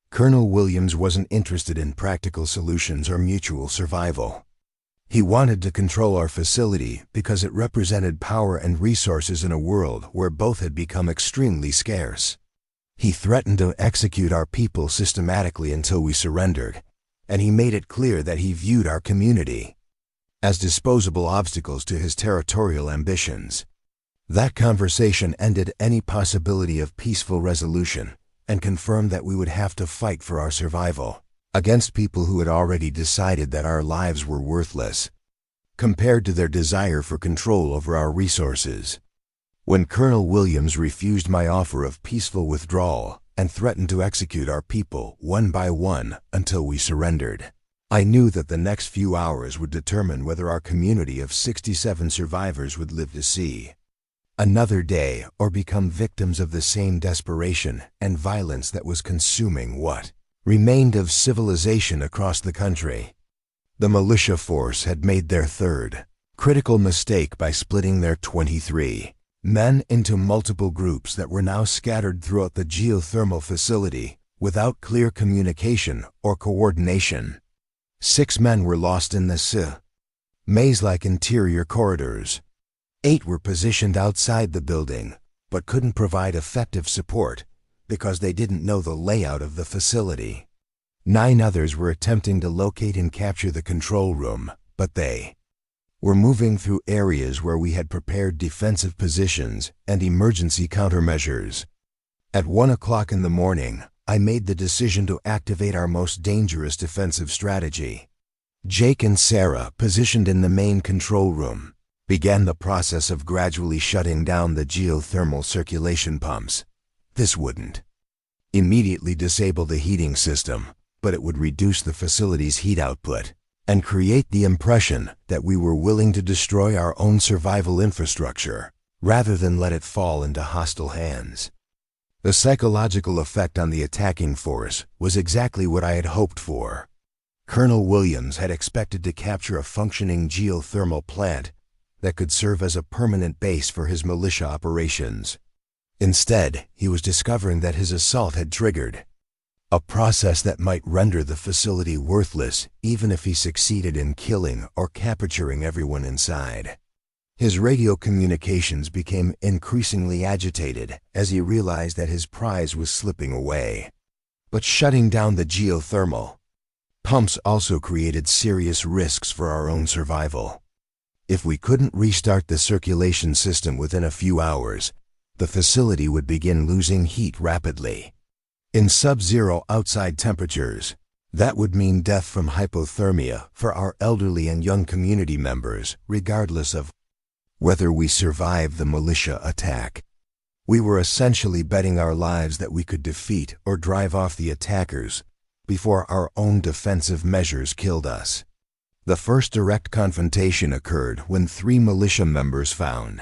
Colonel Williams wasn't interested in practical solutions or mutual survival. He wanted to control our facility because it represented power and resources in a world where both had become extremely scarce. He threatened to execute our people systematically until we surrendered, and he made it clear that he viewed our community as disposable obstacles to his territorial ambitions. That conversation ended any possibility of peaceful resolution and confirmed that we would have to fight for our survival against people who had already decided that our lives were worthless compared to their desire for control over our resources. When Colonel Williams refused my offer of peaceful withdrawal and threatened to execute our people one by one until we surrendered, I knew that the next few hours would determine whether our community of 67 survivors would live to see another day or become victims of the same desperation and violence that was consuming what remained of civilization across the country. The militia force had made their third critical mistake by splitting their 23 men into multiple groups that were now scattered throughout the geothermal facility without clear communication or coordination. 6 men were lost in the maze-like interior corridors. 8 were positioned outside the building, but couldn't provide effective support because they didn't know the layout of the facility. 9 others were attempting to locate and capture the control room, but they were moving through areas where we had prepared defensive positions and emergency countermeasures. At 1 o'clock in the morning, I made the decision to activate our most dangerous defensive strategy. Jake and Sarah, positioned in the main control room, began the process of gradually shutting down the geothermal circulation pumps. This wouldn't immediately disable the heating system, but it would reduce the facility's heat output and create the impression that we were willing to destroy our own survival infrastructure rather than let it fall into hostile hands. The psychological effect on the attacking force was exactly what I had hoped for. Colonel Williams had expected to capture a functioning geothermal plant that could serve as a permanent base for his militia operations. Instead, he was discovering that his assault had triggered a process that might render the facility worthless even if he succeeded in killing or capturing everyone inside. His radio communications became increasingly agitated as he realized that his prize was slipping away. But shutting down the geothermal pumps also created serious risks for our own survival. If we couldn't restart the circulation system within a few hours, the facility would begin losing heat rapidly. In sub-zero outside temperatures, that would mean death from hypothermia for our elderly and young community members, regardless of whether we survived the militia attack. We were essentially betting our lives that we could defeat or drive off the attackers before our own defensive measures killed us. The first direct confrontation occurred when 3 militia members found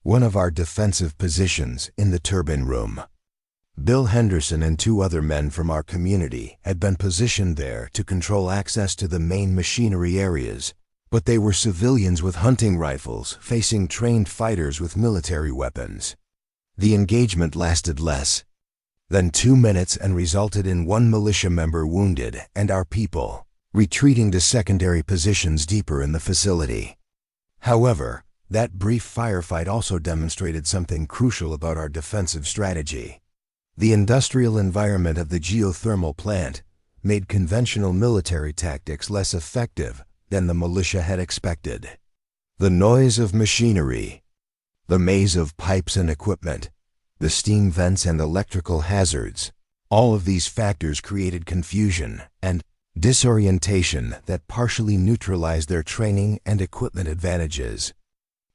one of our defensive positions in the turbine room. Bill Henderson and 2 other men from our community had been positioned there to control access to the main machinery areas, but they were civilians with hunting rifles facing trained fighters with military weapons. The engagement lasted less than 2 minutes and resulted in 1 militia member wounded and our people retreating to secondary positions deeper in the facility. However, that brief firefight also demonstrated something crucial about our defensive strategy. The industrial environment of the geothermal plant made conventional military tactics less effective than the militia had expected. The noise of machinery, the maze of pipes and equipment, the steam vents and electrical hazards, all of these factors created confusion and disorientation that partially neutralized their training and equipment advantages.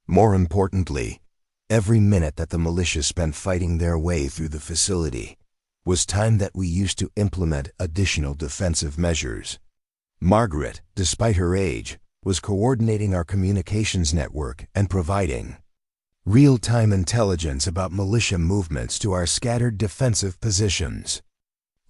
More importantly, every minute that the militia spent fighting their way through the facility was time that we used to implement additional defensive measures. Margaret, despite her age, was coordinating our communications network and providing real-time intelligence about militia movements to our scattered defensive positions.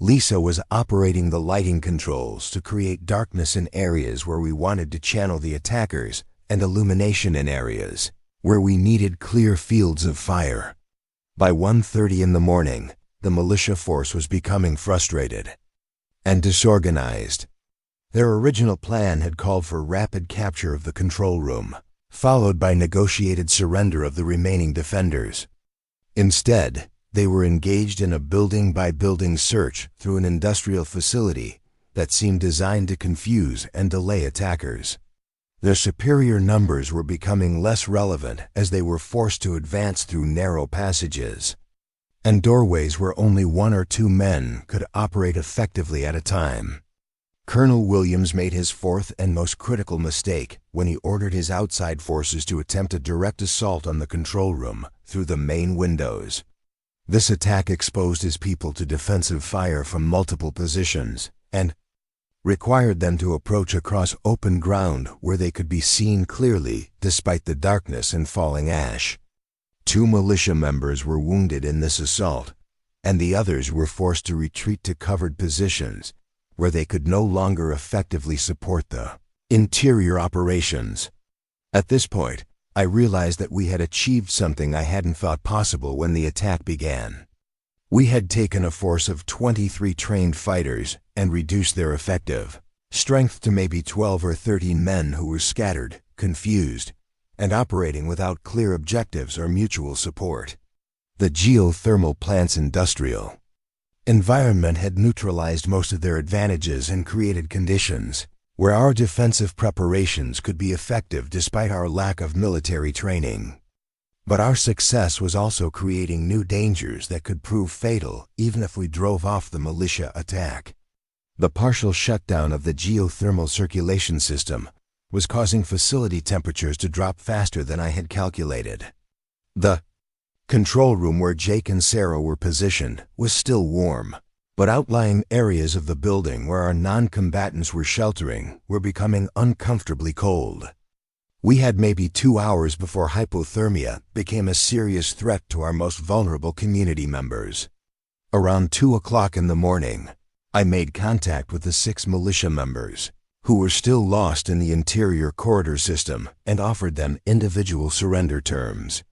Lisa was operating the lighting controls to create darkness in areas where we wanted to channel the attackers and illumination in areas where we needed clear fields of fire. By 1:30 in the morning, the militia force was becoming frustrated and disorganized. Their original plan had called for rapid capture of the control room, followed by negotiated surrender of the remaining defenders. Instead, they were engaged in a building-by-building search through an industrial facility that seemed designed to confuse and delay attackers. Their superior numbers were becoming less relevant as they were forced to advance through narrow passages and doorways where only 1 or 2 men could operate effectively at a time. Colonel Williams made his fourth and most critical mistake when he ordered his outside forces to attempt a direct assault on the control room through the main windows. This attack exposed his people to defensive fire from multiple positions and required them to approach across open ground where they could be seen clearly despite the darkness and falling ash. 2 militia members were wounded in this assault, and the others were forced to retreat to covered positions where they could no longer effectively support the interior operations. At this point, I realized that we had achieved something I hadn't thought possible when the attack began. We had taken a force of 23 trained fighters and reduced their effective strength to maybe 12 or 13 men who were scattered, confused, and operating without clear objectives or mutual support. The geothermal plant's industrial environment had neutralized most of their advantages and created conditions where our defensive preparations could be effective despite our lack of military training. But our success was also creating new dangers that could prove fatal even if we drove off the militia attack. The partial shutdown of the geothermal circulation system was causing facility temperatures to drop faster than I had calculated. The control room where Jake and Sarah were positioned was still warm, but outlying areas of the building where our non-combatants were sheltering were becoming uncomfortably cold. We had maybe 2 hours before hypothermia became a serious threat to our most vulnerable community members. Around 2 o'clock in the morning, I made contact with the 6 militia members who were still lost in the interior corridor system and offered them individual surrender terms.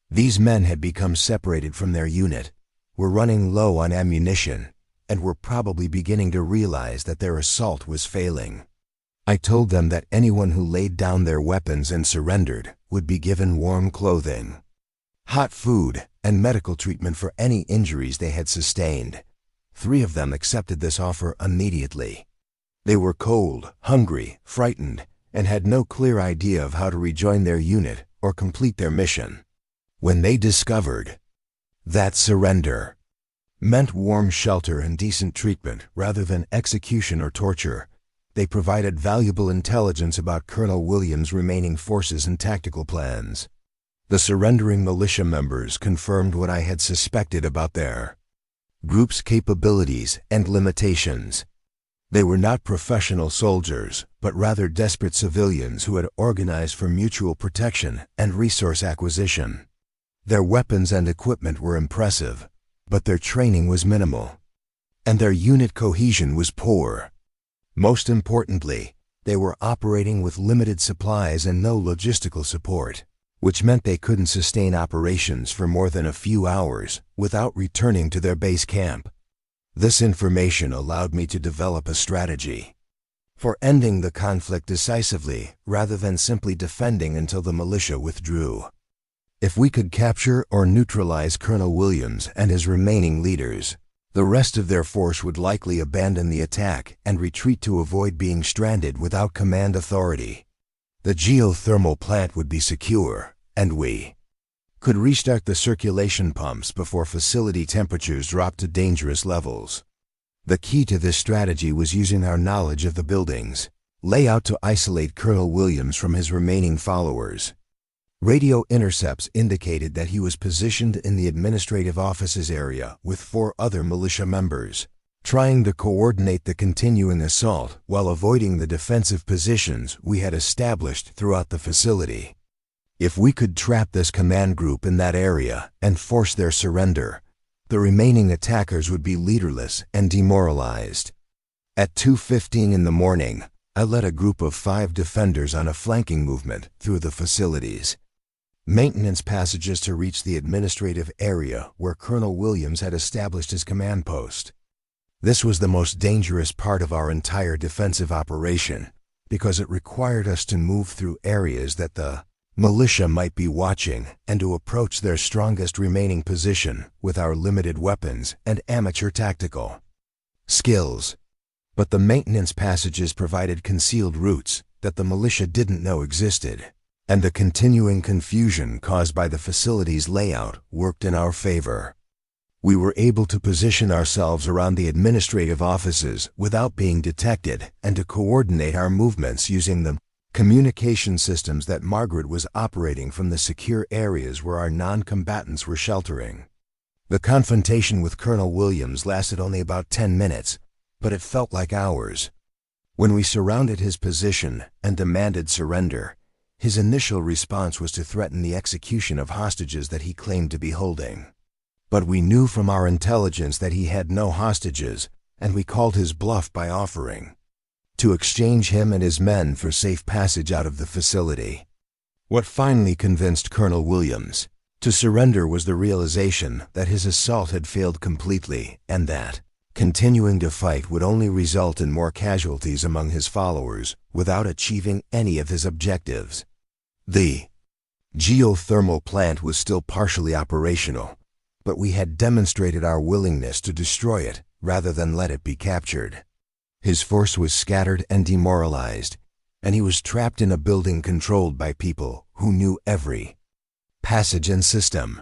These men had become separated from their unit, were running low on ammunition, and were probably beginning to realize that their assault was failing. I told them that anyone who laid down their weapons and surrendered would be given warm clothing, hot food, and medical treatment for any injuries they had sustained. 3 of them accepted this offer immediately. They were cold, hungry, frightened, and had no clear idea of how to rejoin their unit or complete their mission. When they discovered that surrender meant warm shelter and decent treatment rather than execution or torture, they provided valuable intelligence about Colonel Williams' remaining forces and tactical plans. The surrendering militia members confirmed what I had suspected about their group's capabilities and limitations. They were not professional soldiers, but rather desperate civilians who had organized for mutual protection and resource acquisition. Their weapons and equipment were impressive, but their training was minimal, and their unit cohesion was poor. Most importantly, they were operating with limited supplies and no logistical support, which meant they couldn't sustain operations for more than a few hours without returning to their base camp. This information allowed me to develop a strategy for ending the conflict decisively rather than simply defending until the militia withdrew. If we could capture or neutralize Colonel Williams and his remaining leaders, the rest of their force would likely abandon the attack and retreat to avoid being stranded without command authority. The geothermal plant would be secure, and we could restart the circulation pumps before facility temperatures dropped to dangerous levels. The key to this strategy was using our knowledge of the building's layout to isolate Colonel Williams from his remaining followers. Radio intercepts indicated that he was positioned in the administrative offices area with 4 other militia members, trying to coordinate the continuing assault while avoiding the defensive positions we had established throughout the facility. If we could trap this command group in that area and force their surrender, the remaining attackers would be leaderless and demoralized. At 2:15 in the morning, I led a group of 5 defenders on a flanking movement through the facilities. Maintenance passages to reach the administrative area where Colonel Williams had established his command post. This was the most dangerous part of our entire defensive operation because it required us to move through areas that the militia might be watching and to approach their strongest remaining position with our limited weapons and amateur tactical skills. But the maintenance passages provided concealed routes that the militia didn't know existed, and the continuing confusion caused by the facility's layout worked in our favor. We were able to position ourselves around the administrative offices without being detected and to coordinate our movements using the communication systems that Margaret was operating from the secure areas where our non-combatants were sheltering. The confrontation with Colonel Williams lasted only about 10 minutes, but it felt like hours. When we surrounded his position and demanded surrender, his initial response was to threaten the execution of hostages that he claimed to be holding. But we knew from our intelligence that he had no hostages, and we called his bluff by offering to exchange him and his men for safe passage out of the facility. What finally convinced Colonel Williams to surrender was the realization that his assault had failed completely and that continuing to fight would only result in more casualties among his followers without achieving any of his objectives. The geothermal plant was still partially operational, but we had demonstrated our willingness to destroy it rather than let it be captured. His force was scattered and demoralized, and he was trapped in a building controlled by people who knew every passage and system.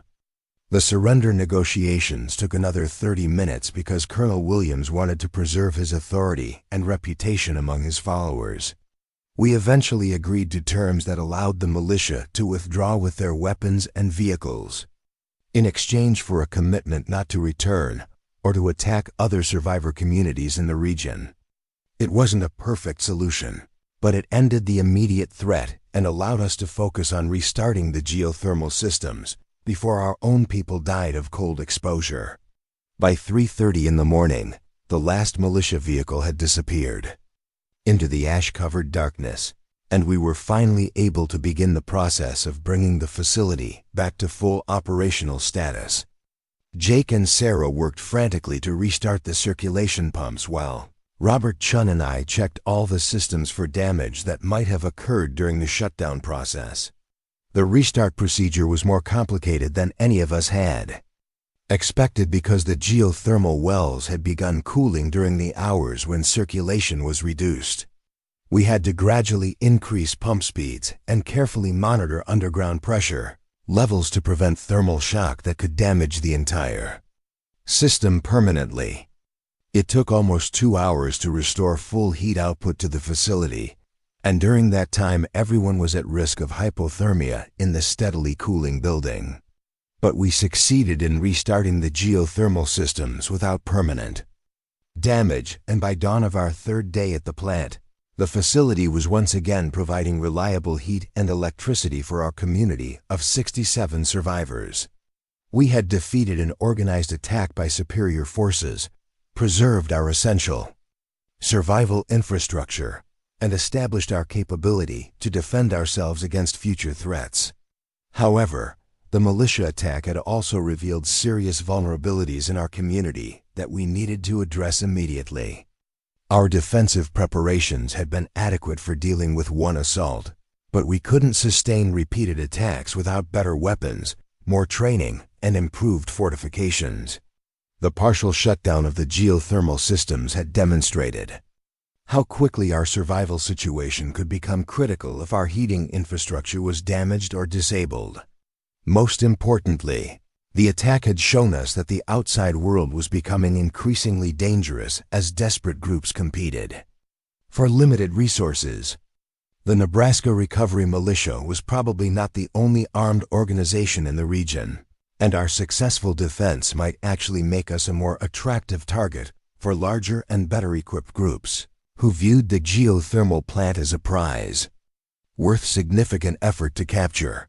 The surrender negotiations took another 30 minutes because Colonel Williams wanted to preserve his authority and reputation among his followers. We eventually agreed to terms that allowed the militia to withdraw with their weapons and vehicles, in exchange for a commitment not to return or to attack other survivor communities in the region. It wasn't a perfect solution, but it ended the immediate threat and allowed us to focus on restarting the geothermal systems before our own people died of cold exposure. By 3:30 in the morning, the last militia vehicle had disappeared into the ash-covered darkness, and we were finally able to begin the process of bringing the facility back to full operational status. Jake and Sarah worked frantically to restart the circulation pumps while Robert Chun and I checked all the systems for damage that might have occurred during the shutdown process. The restart procedure was more complicated than any of us had expected because the geothermal wells had begun cooling during the hours when circulation was reduced. We had to gradually increase pump speeds and carefully monitor underground pressure levels to prevent thermal shock that could damage the entire system permanently. It took almost 2 hours to restore full heat output to the facility, and during that time everyone was at risk of hypothermia in the steadily cooling building. But we succeeded in restarting the geothermal systems without permanent damage, and by dawn of our 3rd day at the plant, the facility was once again providing reliable heat and electricity for our community of 67 survivors. We had defeated an organized attack by superior forces, preserved our essential survival infrastructure, and established our capability to defend ourselves against future threats. However, the militia attack had also revealed serious vulnerabilities in our community that we needed to address immediately. Our defensive preparations had been adequate for dealing with one assault, but we couldn't sustain repeated attacks without better weapons, more training, and improved fortifications. The partial shutdown of the geothermal systems had demonstrated how quickly our survival situation could become critical if our heating infrastructure was damaged or disabled. Most importantly, the attack had shown us that the outside world was becoming increasingly dangerous as desperate groups competed for limited resources. The Nebraska Recovery Militia was probably not the only armed organization in the region, and our successful defense might actually make us a more attractive target for larger and better equipped groups who viewed the geothermal plant as a prize worth significant effort to capture.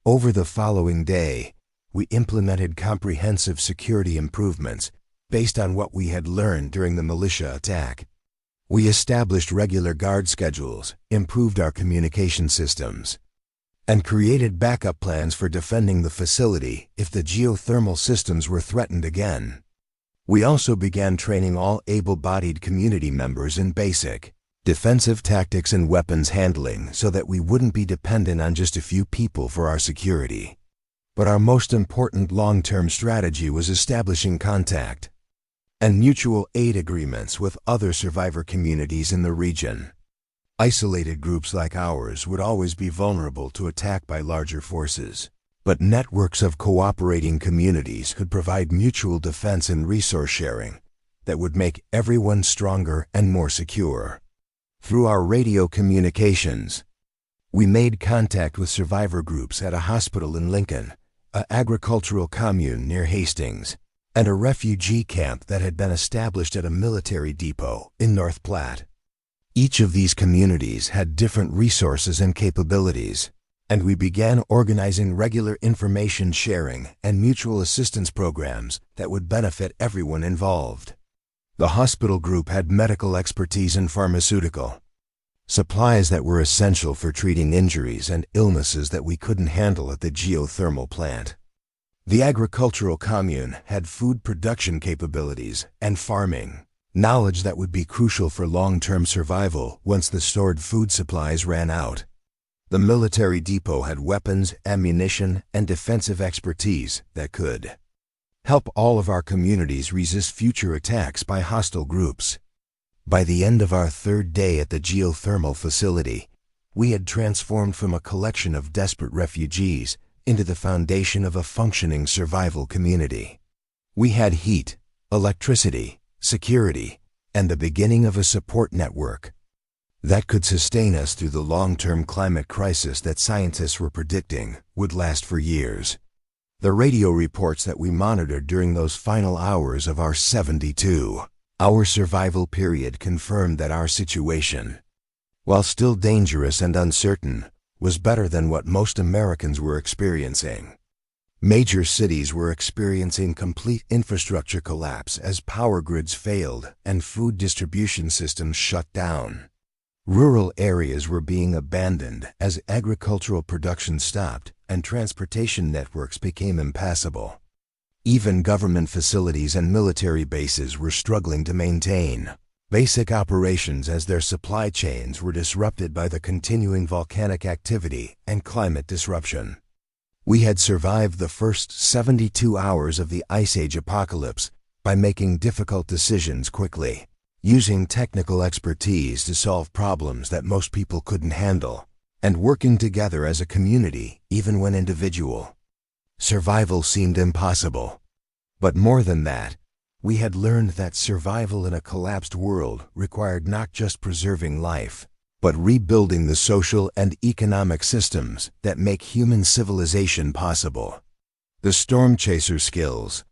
Over the following day, we implemented comprehensive security improvements based on what we had learned during the militia attack. We established regular guard schedules, improved our communication systems, and created backup plans for defending the facility if the geothermal systems were threatened again. We also began training all able-bodied community members in basic defensive tactics and weapons handling so that we wouldn't be dependent on just a few people for our security. But our most important long-term strategy was establishing contact and mutual aid agreements with other survivor communities in the region. Isolated groups like ours would always be vulnerable to attack by larger forces, but networks of cooperating communities could provide mutual defense and resource sharing that would make everyone stronger and more secure. Through our radio communications, we made contact with survivor groups at a hospital in Lincoln, an agricultural commune near Hastings, and a refugee camp that had been established at a military depot in North Platte. Each of these communities had different resources and capabilities, and we began organizing regular information sharing and mutual assistance programs that would benefit everyone involved. The hospital group had medical expertise in pharmaceutical, supplies that were essential for treating injuries and illnesses that we couldn't handle at the geothermal plant. The agricultural commune had food production capabilities and farming knowledge that would be crucial for long-term survival once the stored food supplies ran out. The military depot had weapons, ammunition, and defensive expertise that could help all of our communities resist future attacks by hostile groups. By the end of our third day at the geothermal facility, we had transformed from a collection of desperate refugees into the foundation of a functioning survival community. We had heat, electricity, security, and the beginning of a support network that could sustain us through the long-term climate crisis that scientists were predicting would last for years. The radio reports that we monitored during those final hours of our 72-hour survival period confirmed that our situation, while still dangerous and uncertain, was better than what most Americans were experiencing. Major cities were experiencing complete infrastructure collapse as power grids failed and food distribution systems shut down. Rural areas were being abandoned as agricultural production stopped and transportation networks became impassable. Even government facilities and military bases were struggling to maintain basic operations as their supply chains were disrupted by the continuing volcanic activity and climate disruption. We had survived the first 72 hours of the Ice Age apocalypse by making difficult decisions quickly, using technical expertise to solve problems that most people couldn't handle, and working together as a community even when individual survival seemed impossible. But more than that, we had learned that survival in a collapsed world required not just preserving life, but rebuilding the social and economic systems that make human civilization possible. The storm chaser skills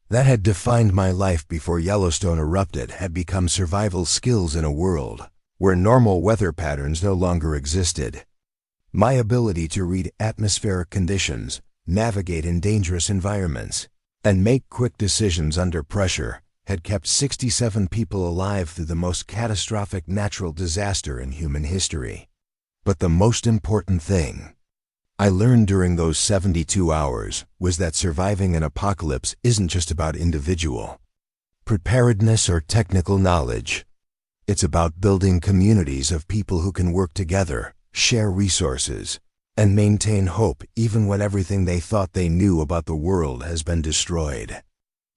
that had defined my life before Yellowstone erupted had become survival skills in a world where normal weather patterns no longer existed. My ability to read atmospheric conditions, navigate in dangerous environments, and make quick decisions under pressure had kept 67 people alive through the most catastrophic natural disaster in human history. But the most important thing I learned during those 72 hours was that surviving an apocalypse isn't just about individual preparedness or technical knowledge. It's about building communities of people who can work together, share resources, and maintain hope even when everything they thought they knew about the world has been destroyed.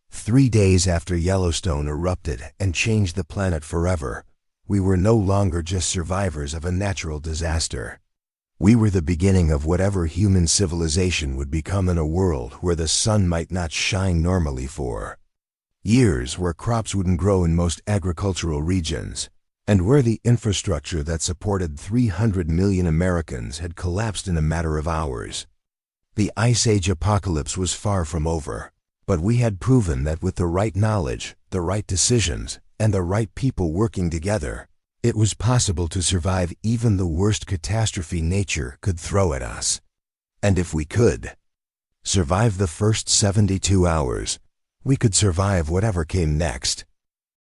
3 days after Yellowstone erupted and changed the planet forever, we were no longer just survivors of a natural disaster. We were the beginning of whatever human civilization would become in a world where the sun might not shine normally for years, where crops wouldn't grow in most agricultural regions, and where the infrastructure that supported 300 million Americans had collapsed in a matter of hours. The Ice Age apocalypse was far from over, but we had proven that with the right knowledge, the right decisions, and the right people working together, it was possible to survive even the worst catastrophe nature could throw at us. And if we could survive the first 72 hours, we could survive whatever came next.